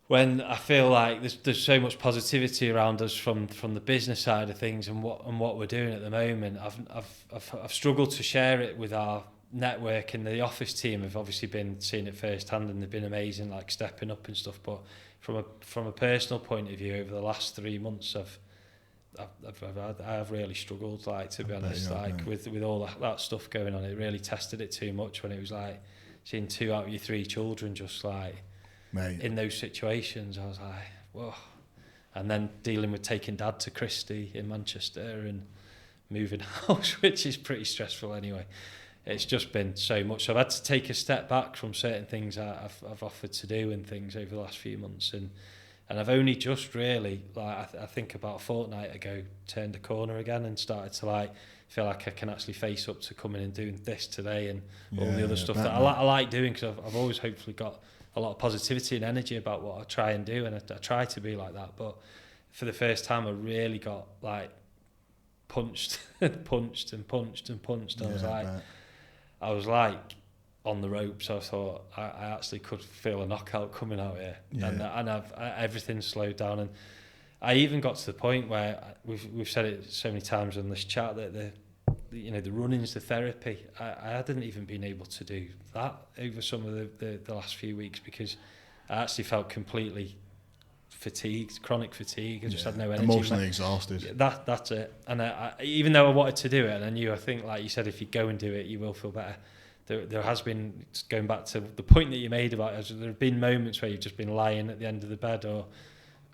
Speaker 2: when I feel like there's so much positivity around us from the business side of things and what we're doing at the moment, I've struggled to share it with our network, and the office team have obviously been seeing it firsthand, and they've been amazing, like stepping up and stuff. But from a personal point of view, over the last 3 months, I've really struggled, like, to be honest, like with all that stuff going on. It really tested it too much when it was like seeing 2 out of your 3 children just like in those situations. I was like, whoa. And then dealing with taking Dad to Christie in Manchester and moving house, which is pretty stressful anyway. It's just been so much. So I've had to take a step back from certain things I've offered to do and things over the last few months, and I've only just really, like, I think about a fortnight ago, turned the corner again and started to like feel like I can actually face up to coming and doing this today and all the other stuff that I like doing, because I've always hopefully got a lot of positivity and energy about what I try and do, and I try to be like that. But for the first time, I really got like punched and punched. I was like on the ropes. I thought I actually could feel a knockout coming out here, and everything slowed down. And I even got to the point where we've said it so many times on this chat that the running's the therapy. I hadn't even been able to do that over some of the last few weeks, because I actually felt completely fatigued, chronic fatigue. I just had no energy.
Speaker 1: Emotionally exhausted.
Speaker 2: That's it. And I, even though I wanted to do it, and I knew, I think, like you said, if you go and do it, you will feel better. There has been, going back to the point that you made about it, there have been moments where you've just been lying at the end of the bed or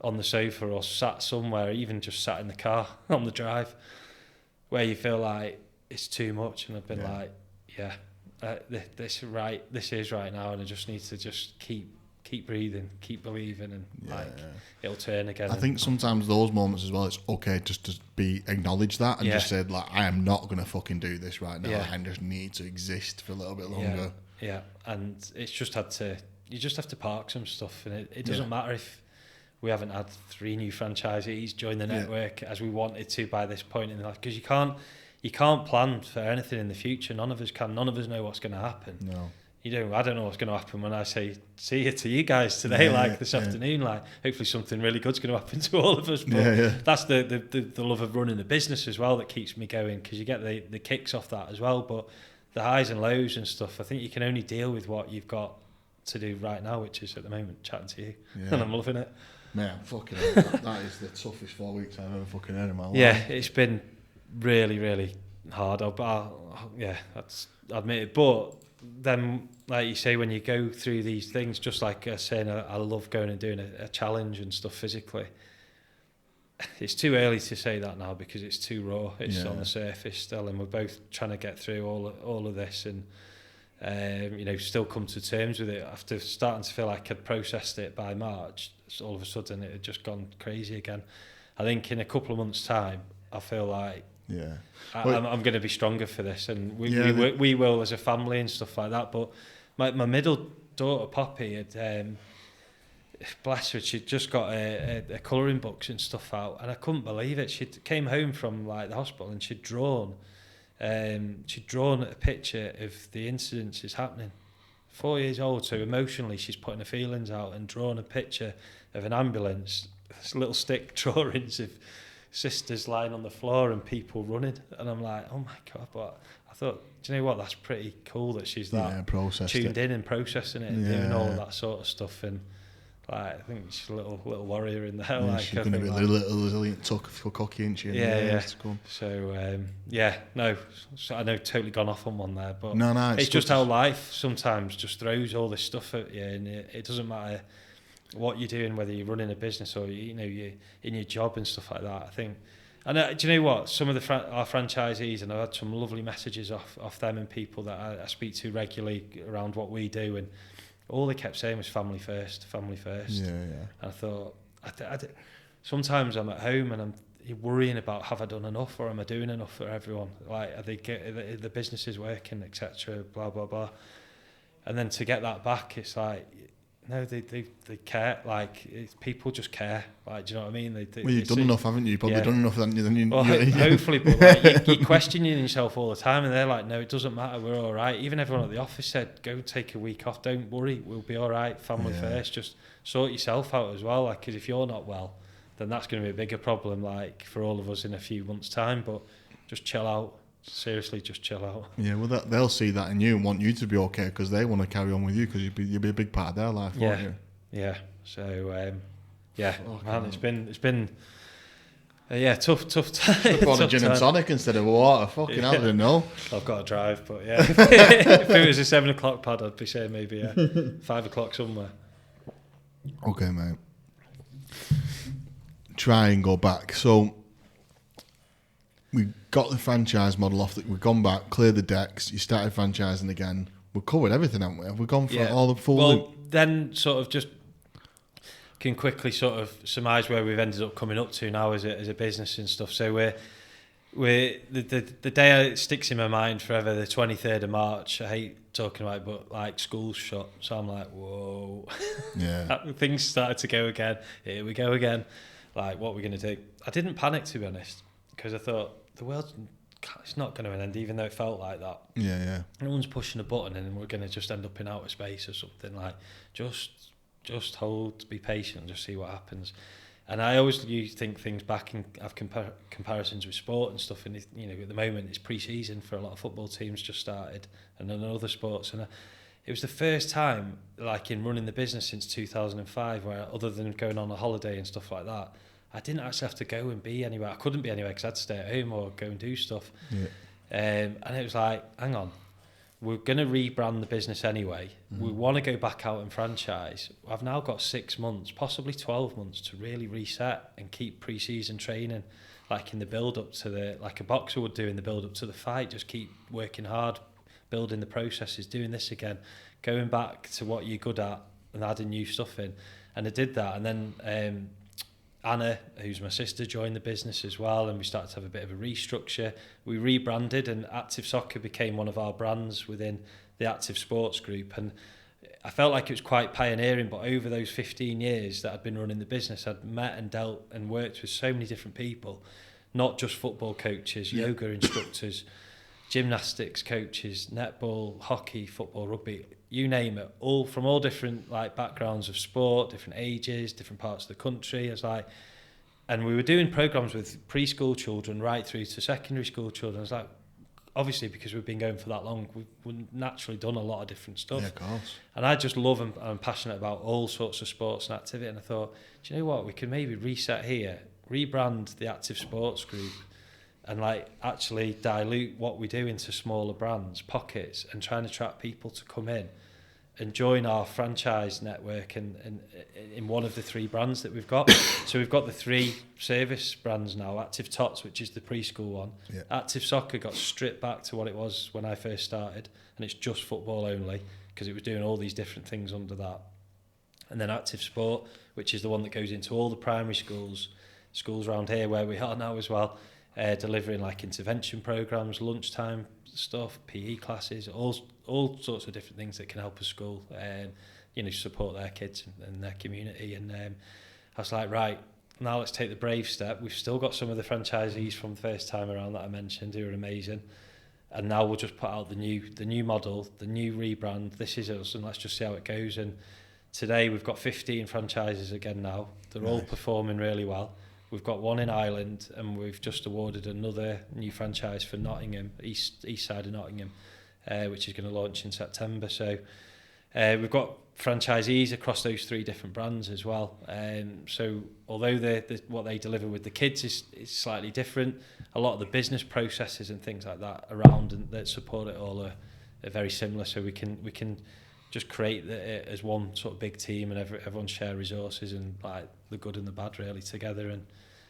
Speaker 2: on the sofa or sat somewhere, even just sat in the car on the drive, where you feel like it's too much, and I've been like, this is right now, and I just need to just keep breathing, keep believing, and it'll turn again.
Speaker 1: I think sometimes those moments as well, it's okay just to acknowledge that and just say, like, I am not going to fucking do this right now. I just need to exist for a little bit longer.
Speaker 2: Yeah, and it's just you just have to park some stuff, and it doesn't matter if we haven't had 3 new franchisees join the network as we wanted to by this point in life, because you can't plan for anything in the future. None of us can. None of us know what's going to happen.
Speaker 1: No.
Speaker 2: I don't know what's going to happen when I say see you to you guys today, this afternoon. Like, hopefully something really good's going to happen to all of us. But that's the love of running a business as well that keeps me going, because you get the kicks off that as well. But the highs and lows and stuff, I think you can only deal with what you've got to do right now, which is at the moment chatting to you, and I'm loving it.
Speaker 1: Man, fucking that is the toughest 4 weeks I've ever fucking had in my life.
Speaker 2: Yeah, it's been really, really hard. I'll admit it. But then, like you say, when you go through these things, just like saying I love going and doing a challenge and stuff physically, it's too early to say that now because it's too raw. It's on the surface still, and we're both trying to get through all of this, and still come to terms with it. After starting to feel like I'd processed it by March, all of a sudden it had just gone crazy again. I think in a couple of months' time, I feel like I'm going to be stronger for this, and we will as a family and stuff like that. But my middle daughter Poppy had, bless her, she'd just got a colouring books and stuff out, and I couldn't believe it. She came home from like the hospital and she'd drawn a picture of the incidences happening. 4 years old, so emotionally she's putting her feelings out and drawn a picture of an ambulance, little stick drawings of sisters lying on the floor and people running, and I'm like, oh my God. But I thought, do you know what, that's pretty cool that she's that tuned in and processing it and doing all of that sort of stuff. And like, I think she's a little warrior in there.
Speaker 1: Yeah, she's going to be a little resilient tuck for cocky, isn't she?
Speaker 2: So so I know totally gone off on one there, but it's just how life sometimes just throws all this stuff at you, and it doesn't matter what you're doing, whether you're running a business or you're in your job and stuff like that. I think, and do you know what? Some of our franchisees, and I've had some lovely messages off them and people that I speak to regularly around what we do, and all they kept saying was family first. And I thought, sometimes I'm at home and I'm worrying about, have I done enough, or am I doing enough for everyone? Like, are the businesses working, etc. Blah blah blah. And then to get that back, it's like, no, they care. Like, people just care. Like, do you know what I mean?
Speaker 1: You've done enough, haven't you? You've probably done enough, haven't you?
Speaker 2: Well, hopefully, but like, you're questioning yourself all the time, and they're like, no, it doesn't matter, we're all right. Even everyone at the office said, go take a week off, don't worry, we'll be all right, family first, just sort yourself out as well, like, because if you're not well, then that's going to be a bigger problem, like, for all of us in a few months' time. But just chill out. Seriously, just chill out. Yeah, well, they'll see that in you and want you to be okay, because they want to carry on with you, because you'll be a big part of their life, won't you? Yeah. So, man, it's been tough time. Should have bought a gin and tonic instead of water. Fucking hell, I didn't know. I've got to drive, but if it was a 7 o'clock pad, I'd be saying maybe 5 o'clock somewhere.
Speaker 1: Okay, mate. Try and go back. So, we got the franchise model off. We've gone back, cleared the decks. You started franchising again. We've covered everything, haven't we? We've gone for all the full. Well, then sort of just can quickly sort of surmise where we've ended up coming up to now as a business and stuff. So we're the day it sticks in my mind forever, the 23rd of March. I hate talking about it, but like, school's shut, so I'm like, whoa. Yeah. Things started to go again. Here we go again. Like, what are we going to do? I didn't panic, to be honest, because I thought, the world's not going to end, even though it felt like that. Yeah. No one's pushing a button and we're going to just end up in outer space or something. Like, just hold, be patient, just see what happens. And I always think things back and have comparisons with sport and stuff. And at the moment it's pre-season for a lot of football teams, just started, and then other sports. And it was the first time, like, in running the business since 2005, where, other than going on a holiday and stuff like that, I didn't actually have to go and be anywhere. I couldn't be anywhere because I had to stay at home or go and do stuff. Yeah. And it was like, hang on,
Speaker 2: we're going to rebrand the business anyway. We want to go back out and franchise. I've now got 6 months, possibly 12 months to really reset and keep pre-season training, like in the build-up to like a boxer would do in the build-up to the fight. Just keep working hard, building the processes, doing this again, going back to what you're good at and adding new stuff in. And I did that. And then Anna, who's my sister, joined the business as well, and we started to have a bit of a restructure. We rebranded, and Active Soccer became one of our brands within the Active Sports Group. And I felt like it was quite pioneering, but over those 15 years that I'd been running the business, I'd met and dealt and worked with so many different people, not just football coaches, yoga instructors, gymnastics coaches, netball, hockey, football, rugby, you name it, all from all different like backgrounds of sport, different ages, different parts of the country. And we were doing programs with preschool children right through to secondary school children. It's like, obviously, because we've been going for that long, we've naturally done a lot of different stuff.
Speaker 1: Yeah, of course.
Speaker 2: And I just love and I'm passionate about all sorts of sports and activity. And I thought, do you know what? We can maybe reset here, rebrand the Active Sports Group, and like actually dilute what we do into smaller brands, pockets, and try and attract people to come in and join our franchise network and in one of the 3 brands that we've got. So we've got the 3 service brands now. Active Tots, which is the preschool one. Yeah. Active Soccer got stripped back to what it was when I first started, and it's just football only because it was doing all these different things under that. And then Active Sport, which is the one that goes into all the primary schools around here where we are now as well, delivering like intervention programs, lunchtime stuff, PE classes, all sorts of different things that can help a school, support their kids and their community. And I was like, right, now let's take the brave step. We've still got some of the franchisees from the first time around that I mentioned who are amazing, and now we'll just put out the new model, the new rebrand. This is us, and let's just see how it goes. And today we've got 15 franchises again now. They're all performing really well. We've got one in Ireland, and we've just awarded another new franchise for Nottingham, east side of Nottingham, which is going to launch in September. So we've got franchisees across those 3 different brands as well. So although what they deliver with the kids is slightly different, a lot of the business processes and things like that around and that support it all are very similar. So we can just create it as one sort of big team, and everyone share resources and like the good and the bad really together. And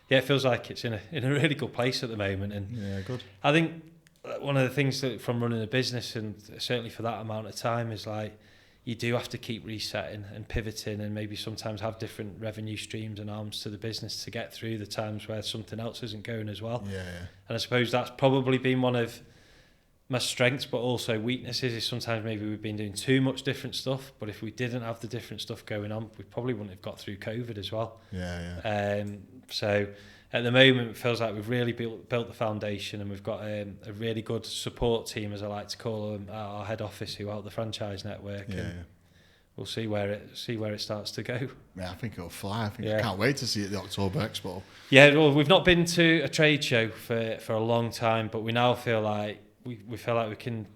Speaker 2: yeah, it feels like it's in a really good place at the moment. And
Speaker 1: yeah, good.
Speaker 2: I think one of the things that from running a business, and certainly for that amount of time, is like you do have to keep resetting and pivoting, and maybe sometimes have different revenue streams and arms to the business to get through the times where something else isn't going as well.
Speaker 1: Yeah.
Speaker 2: And I suppose that's probably been one of my strengths, but also weaknesses, is sometimes maybe we've been doing too much different stuff, but if we didn't have the different stuff going on, we probably wouldn't have got through COVID as well. So at the moment it feels like we've really built the foundation, and we've got a really good support team, as I like to call them, at our head office, who help the franchise network. We'll see where it starts to go.
Speaker 1: Yeah, I think it'll fly. I can't wait to see it at the October Expo.
Speaker 2: Yeah, well, we've not been to a trade show for a long time, but we now feel like we feel like we can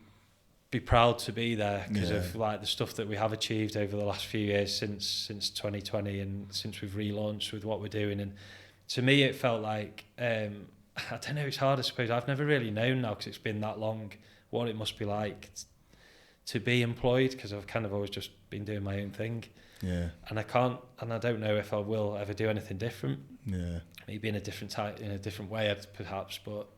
Speaker 2: be proud to be there because of like the stuff that we have achieved over the last few years since 2020, and since we've relaunched with what we're doing. And to me it felt like I don't know, it's hard, I suppose. I've never really known now, because it's been that long, what it must be like to be employed, because I've kind of always just been doing my own thing. And I don't know if I will ever do anything different. Maybe in a different way perhaps, but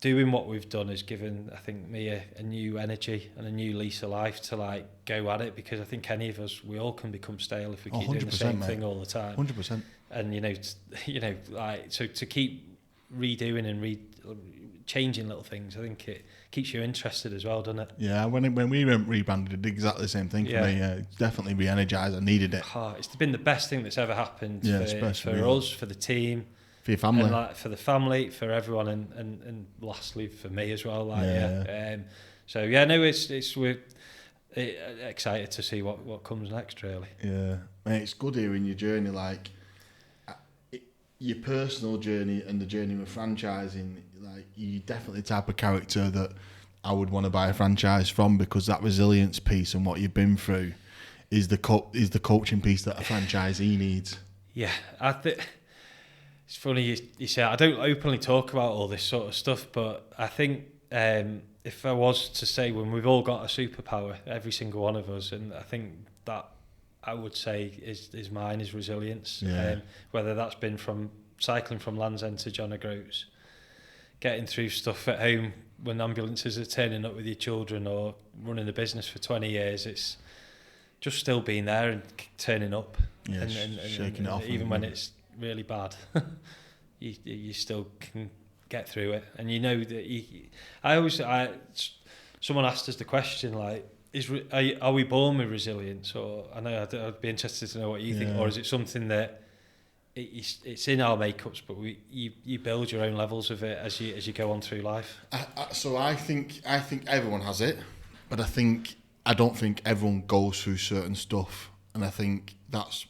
Speaker 2: doing what we've done has given, I think, me a new energy and a new lease of life to like go at it, because I think any of us, we all can become stale if we keep doing the same thing all the time.
Speaker 1: 100%.
Speaker 2: And like, so to keep redoing and changing little things, I think it keeps you interested as well, doesn't it? Yeah,
Speaker 1: when we rebranded, it did exactly the same thing for me. Definitely re-energised. I needed it.
Speaker 2: It's been the best thing that's ever happened for us, for the team,
Speaker 1: for your family,
Speaker 2: and like for the family, for everyone, and lastly for me as well. We're excited to see what comes next, really.
Speaker 1: Yeah, mate, it's good hearing your journey, like your personal journey and the journey with franchising. Like, you're definitely the type of character that I would want to buy a franchise from, because that resilience piece and what you've been through is the coaching piece that a franchisee needs.
Speaker 2: Yeah, I think it's funny you say I don't openly talk about all this sort of stuff, but I think if I was to say, when we've all got a superpower, every single one of us, and I think that I would say is mine, is resilience.
Speaker 1: Yeah.
Speaker 2: Whether that's been from cycling from Land's End to John O'Groats, getting through stuff at home when ambulances are turning up with your children, or running a business for 20 years, it's just still being there and turning up, and shaking it off, even when it's really bad. you still can get through it, and you know that someone asked us the question, like, are we born with resilience? Or I know I'd be interested to know what you think, or is it something that it's in our makeups, but you build your own levels of it as you go on through life?
Speaker 1: So I think everyone has it, but I don't think everyone goes through certain stuff, and I think that's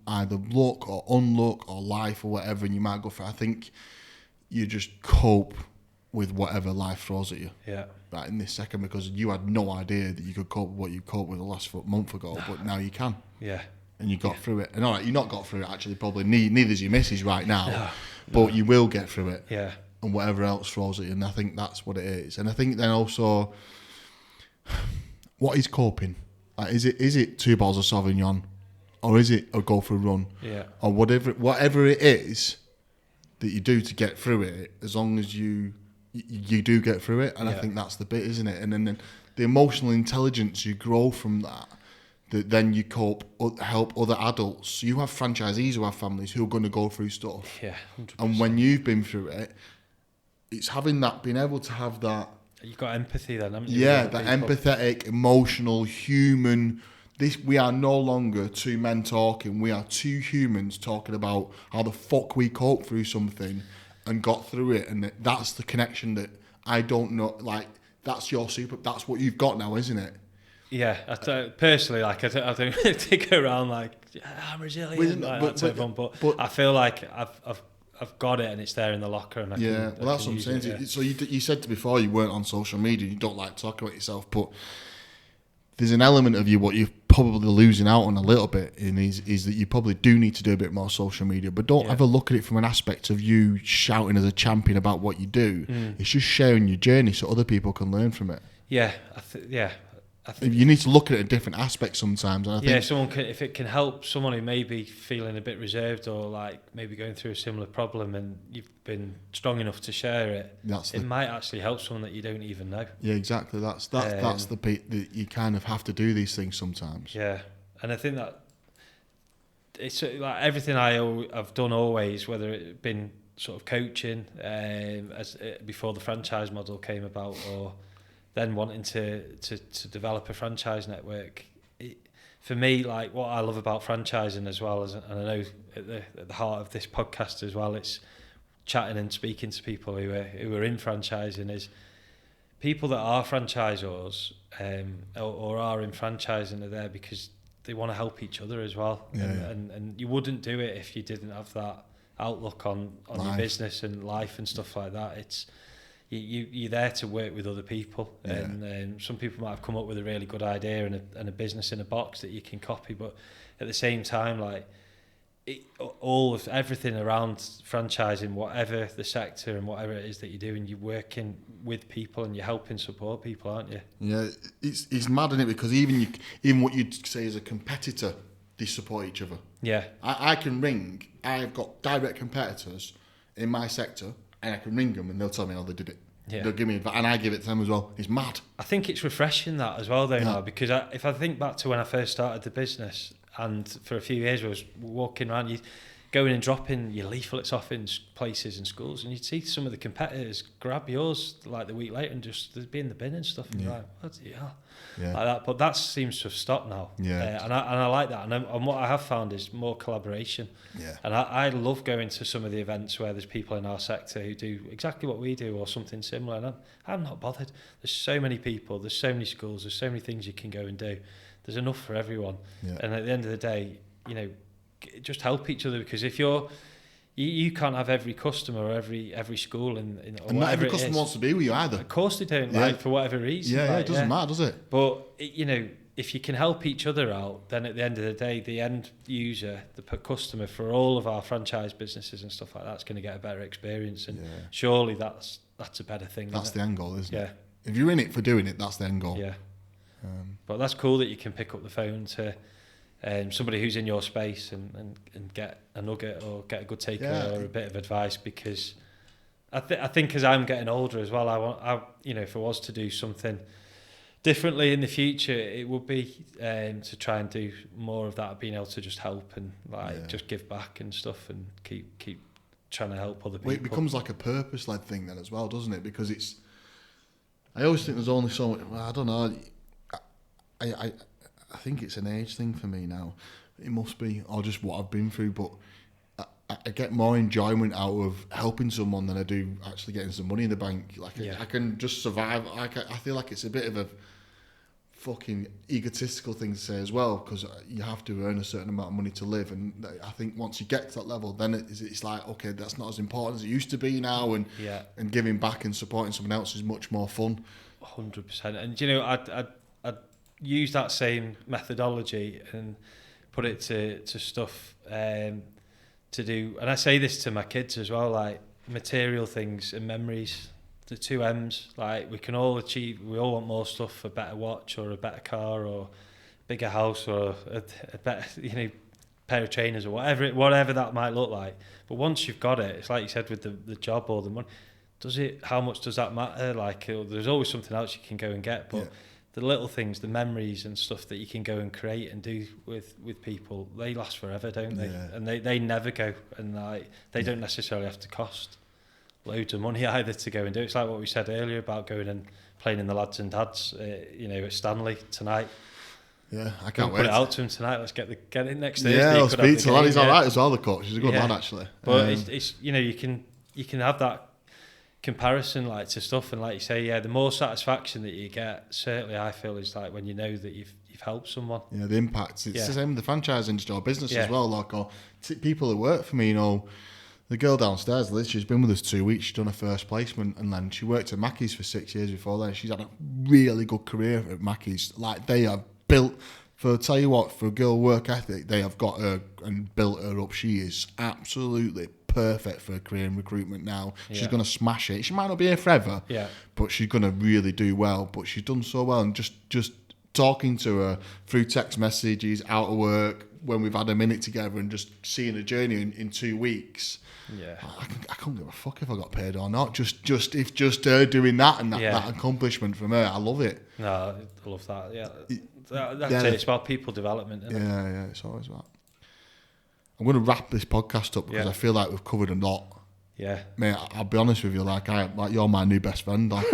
Speaker 1: either luck or unluck or life or whatever, and you might go through. I think you just cope with whatever life throws at you.
Speaker 2: Yeah.
Speaker 1: Right in this second, because you had no idea that you could cope with what you coped with the last month ago, but now you can.
Speaker 2: Yeah.
Speaker 1: And you got through it. And all right, you've not got through it actually. Probably neither's your missus right now, but you will get through it.
Speaker 2: Yeah.
Speaker 1: And whatever else throws at you, and I think that's what it is. And I think then also, what is coping? Like, is it 2 bottles of Sauvignon, or is it a go for a run?
Speaker 2: Yeah.
Speaker 1: Or whatever it is that you do to get through it, as long as you do get through it. And I think that's the bit, isn't it? And then the emotional intelligence you grow from that then you help other adults. You have franchisees who have families who are going to go through stuff.
Speaker 2: Yeah, 100%.
Speaker 1: And when you've been through it, it's having that, being able to have that.
Speaker 2: You've got empathy then, haven't you?
Speaker 1: Yeah, that empathetic, emotional, human. We are no longer 2 men talking. We are 2 humans talking about how the fuck we coped through something and got through it. And that's the connection that I don't know. Like, that's that's what you've got now, isn't it?
Speaker 2: Yeah, personally, like I don't really go around like I'm resilient, but I feel like I've got it and it's there in the locker. And
Speaker 1: that's what I'm saying. Yeah. So you said before you weren't on social media, you don't like talking about yourself, but there's an element of you what you're probably losing out on a little bit is that you probably do need to do a bit more social media, but don't ever look at it from an aspect of you shouting as a champion about what you do. It's just sharing your journey so other people can learn from it.
Speaker 2: Yeah, I think
Speaker 1: you need to look at a different aspect sometimes. And I think
Speaker 2: someone can, if it can help someone who may be feeling a bit reserved or like maybe going through a similar problem, and you've been strong enough to share it, it might actually help someone that you don't even know.
Speaker 1: Yeah, exactly. That's the bit that you kind of have to do these things sometimes.
Speaker 2: Yeah, and I think that it's like everything I've done always, whether it been sort of coaching before the franchise model came about, or then wanting to develop a franchise network. For me, like, what I love about franchising as well, and I know at the heart of this podcast as well, it's chatting and speaking to people who are in franchising, is people that are franchisors or are in franchising are there because they want to help each other as well. And you wouldn't do it if you didn't have that outlook on your business and life and stuff like that. It's you're there to work with other people, and some people might have come up with a really good idea and a business in a box that you can copy, but at the same time, like, everything around franchising, whatever the sector and whatever it is that you're doing, you're working with people and you're helping support people, aren't you?
Speaker 1: Yeah, it's mad, isn't it? Because even what you'd say as a competitor, they support each other.
Speaker 2: Yeah,
Speaker 1: I can ring. I've got direct competitors in my sector, and I can ring them and they'll tell me how they did it. Yeah. They'll give me advice, and I give it to them as well. It's mad.
Speaker 2: I think it's refreshing that as well, though, now, because if I think back to when I first started the business, and for a few years I was walking around, you going and dropping your leaflets off in places and schools, and you'd see some of the competitors grab yours like the week later and just be in the bin and stuff, and you're like, what the hell? Like that. But that seems to have stopped now. And I like that, and what I have found is more collaboration. And I love going to some of the events where there's people in our sector who do exactly what we do or something similar, and I'm not bothered. There's so many people, there's so many schools, there's so many things you can go and do. There's enough for everyone. And at the end of the day, just help each other, because if you can't have every customer or every school and
Speaker 1: not every customer wants to be with you either.
Speaker 2: Of course they don't, like, for whatever reason.
Speaker 1: It doesn't matter, does it?
Speaker 2: But if you can help each other out, then at the end of the day, the end user, the customer for all of our franchise businesses and stuff like that's going to get a better experience. And surely that's that's a better thing.
Speaker 1: That's the end goal, isn't it?
Speaker 2: Yeah.
Speaker 1: If you're in it for doing it, that's the end goal.
Speaker 2: Yeah. But that's cool that you can pick up the phone to somebody who's in your space and get a nugget or get a good takeaway or a bit of advice, because I think as I'm getting older as well, I if I was to do something differently in the future, it would be to try and do more of that, being able to just help and just give back and stuff, and keep trying to help other people.
Speaker 1: Well, it becomes like a purpose-led thing then as well, doesn't it? Because I always think there's only so much. I don't know. I think it's an age thing for me now. It must be, or just what I've been through. But I get more enjoyment out of helping someone than I do actually getting some money in the bank. I can just survive. I feel like it's a bit of a fucking egotistical thing to say as well, because you have to earn a certain amount of money to live, and I think once you get to that level, then it's like, okay, that's not as important as it used to be now, and giving back and supporting someone else is much more fun.
Speaker 2: 100%. And I'd use that same methodology and put it to stuff to do, and I say this to my kids as well, like material things and memories, the 2 M's. Like, we all want more stuff, a better watch or a better car or bigger house or a better pair of trainers or whatever that might look like. But once you've got it, it's like you said with the job or the money, how much does that matter? Like, there's always something else you can go and get, but the little things, the memories and stuff that you can go and create and do with people, they last forever, don't they? And they never go, and they don't necessarily have to cost loads of money either to go and do. It's like what we said earlier about going and playing in the lads and dads, at Stanley tonight.
Speaker 1: Yeah, I can't wait.
Speaker 2: Put it out to him tonight. Let's get it next Thursday.
Speaker 1: Yeah, I'll speak to the lad. He's all right as well, the coach. He's a good lad, actually.
Speaker 2: But it's you can have that comparison like to stuff, and like you say, the more satisfaction that you get, certainly I feel, is like when you know that you've helped someone. Yeah,
Speaker 1: the impact. It's the same with the franchise industry or business as well. Like, or people who work for me, the girl downstairs, Liz, she's been with us 2 weeks. She's done her first placement, and then she worked at Mackey's for 6 years before then. She's had a really good career at Mackey's. Like, they are built for a girl work ethic. They have got her and built her up. She is absolutely perfect for a career in recruitment now. She's going to smash it. She might not be here forever, but she's going to really do well. But she's done so well, and just talking to her through text messages, out of work, when we've had a minute together, and just seeing her journey in 2 weeks. I couldn't give a fuck if I got paid or not. Just her doing that and that accomplishment from her, I love it.
Speaker 2: No, I love that. Yeah, that's it. It's about people development. Isn't it?
Speaker 1: It's always that. I'm going to wrap this podcast up because I feel like we've covered a lot.
Speaker 2: Yeah,
Speaker 1: mate. I'll be honest with you. Like you're my new best friend. Like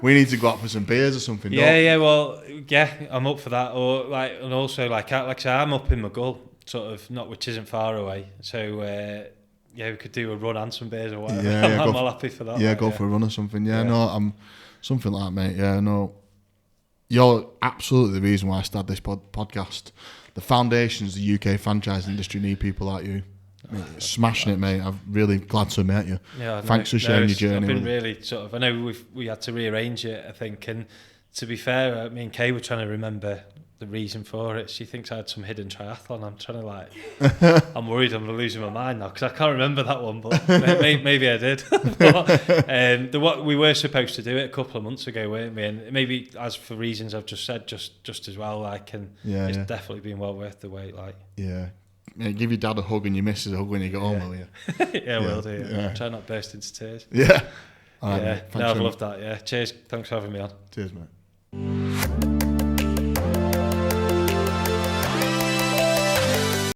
Speaker 1: we need to go out for some beers or something.
Speaker 2: Well, I'm up for that. Or and also like I say, I'm up in Maghull, sort of, not which isn't far away. So we could do a run and some beers or whatever. I'm all happy for that.
Speaker 1: Yeah, go for a run or something. I'm something like that, mate. Yeah, no. You're absolutely the reason why I started this podcast. The foundations of the UK franchise industry need people like you. Smashing it, mate. I'm really glad to have met you. Thanks for sharing your journey.
Speaker 2: I've been really I know we had to rearrange it, I think, and to be fair, me and Kay were trying to remember the reason for it. She thinks I had some hidden triathlon. I'm trying to I'm worried I'm losing my mind now because I can't remember that one, but maybe I did. But we were supposed to do it a couple of months ago, weren't we? And maybe, as for reasons I've just said, just as well, it's definitely been well worth the wait.
Speaker 1: Give your dad a hug and your missus a hug when you get home, will you?
Speaker 2: Will do. Try not to burst into tears.
Speaker 1: Yeah.
Speaker 2: I've loved that. Cheers. Thanks for having me on.
Speaker 1: Cheers, mate.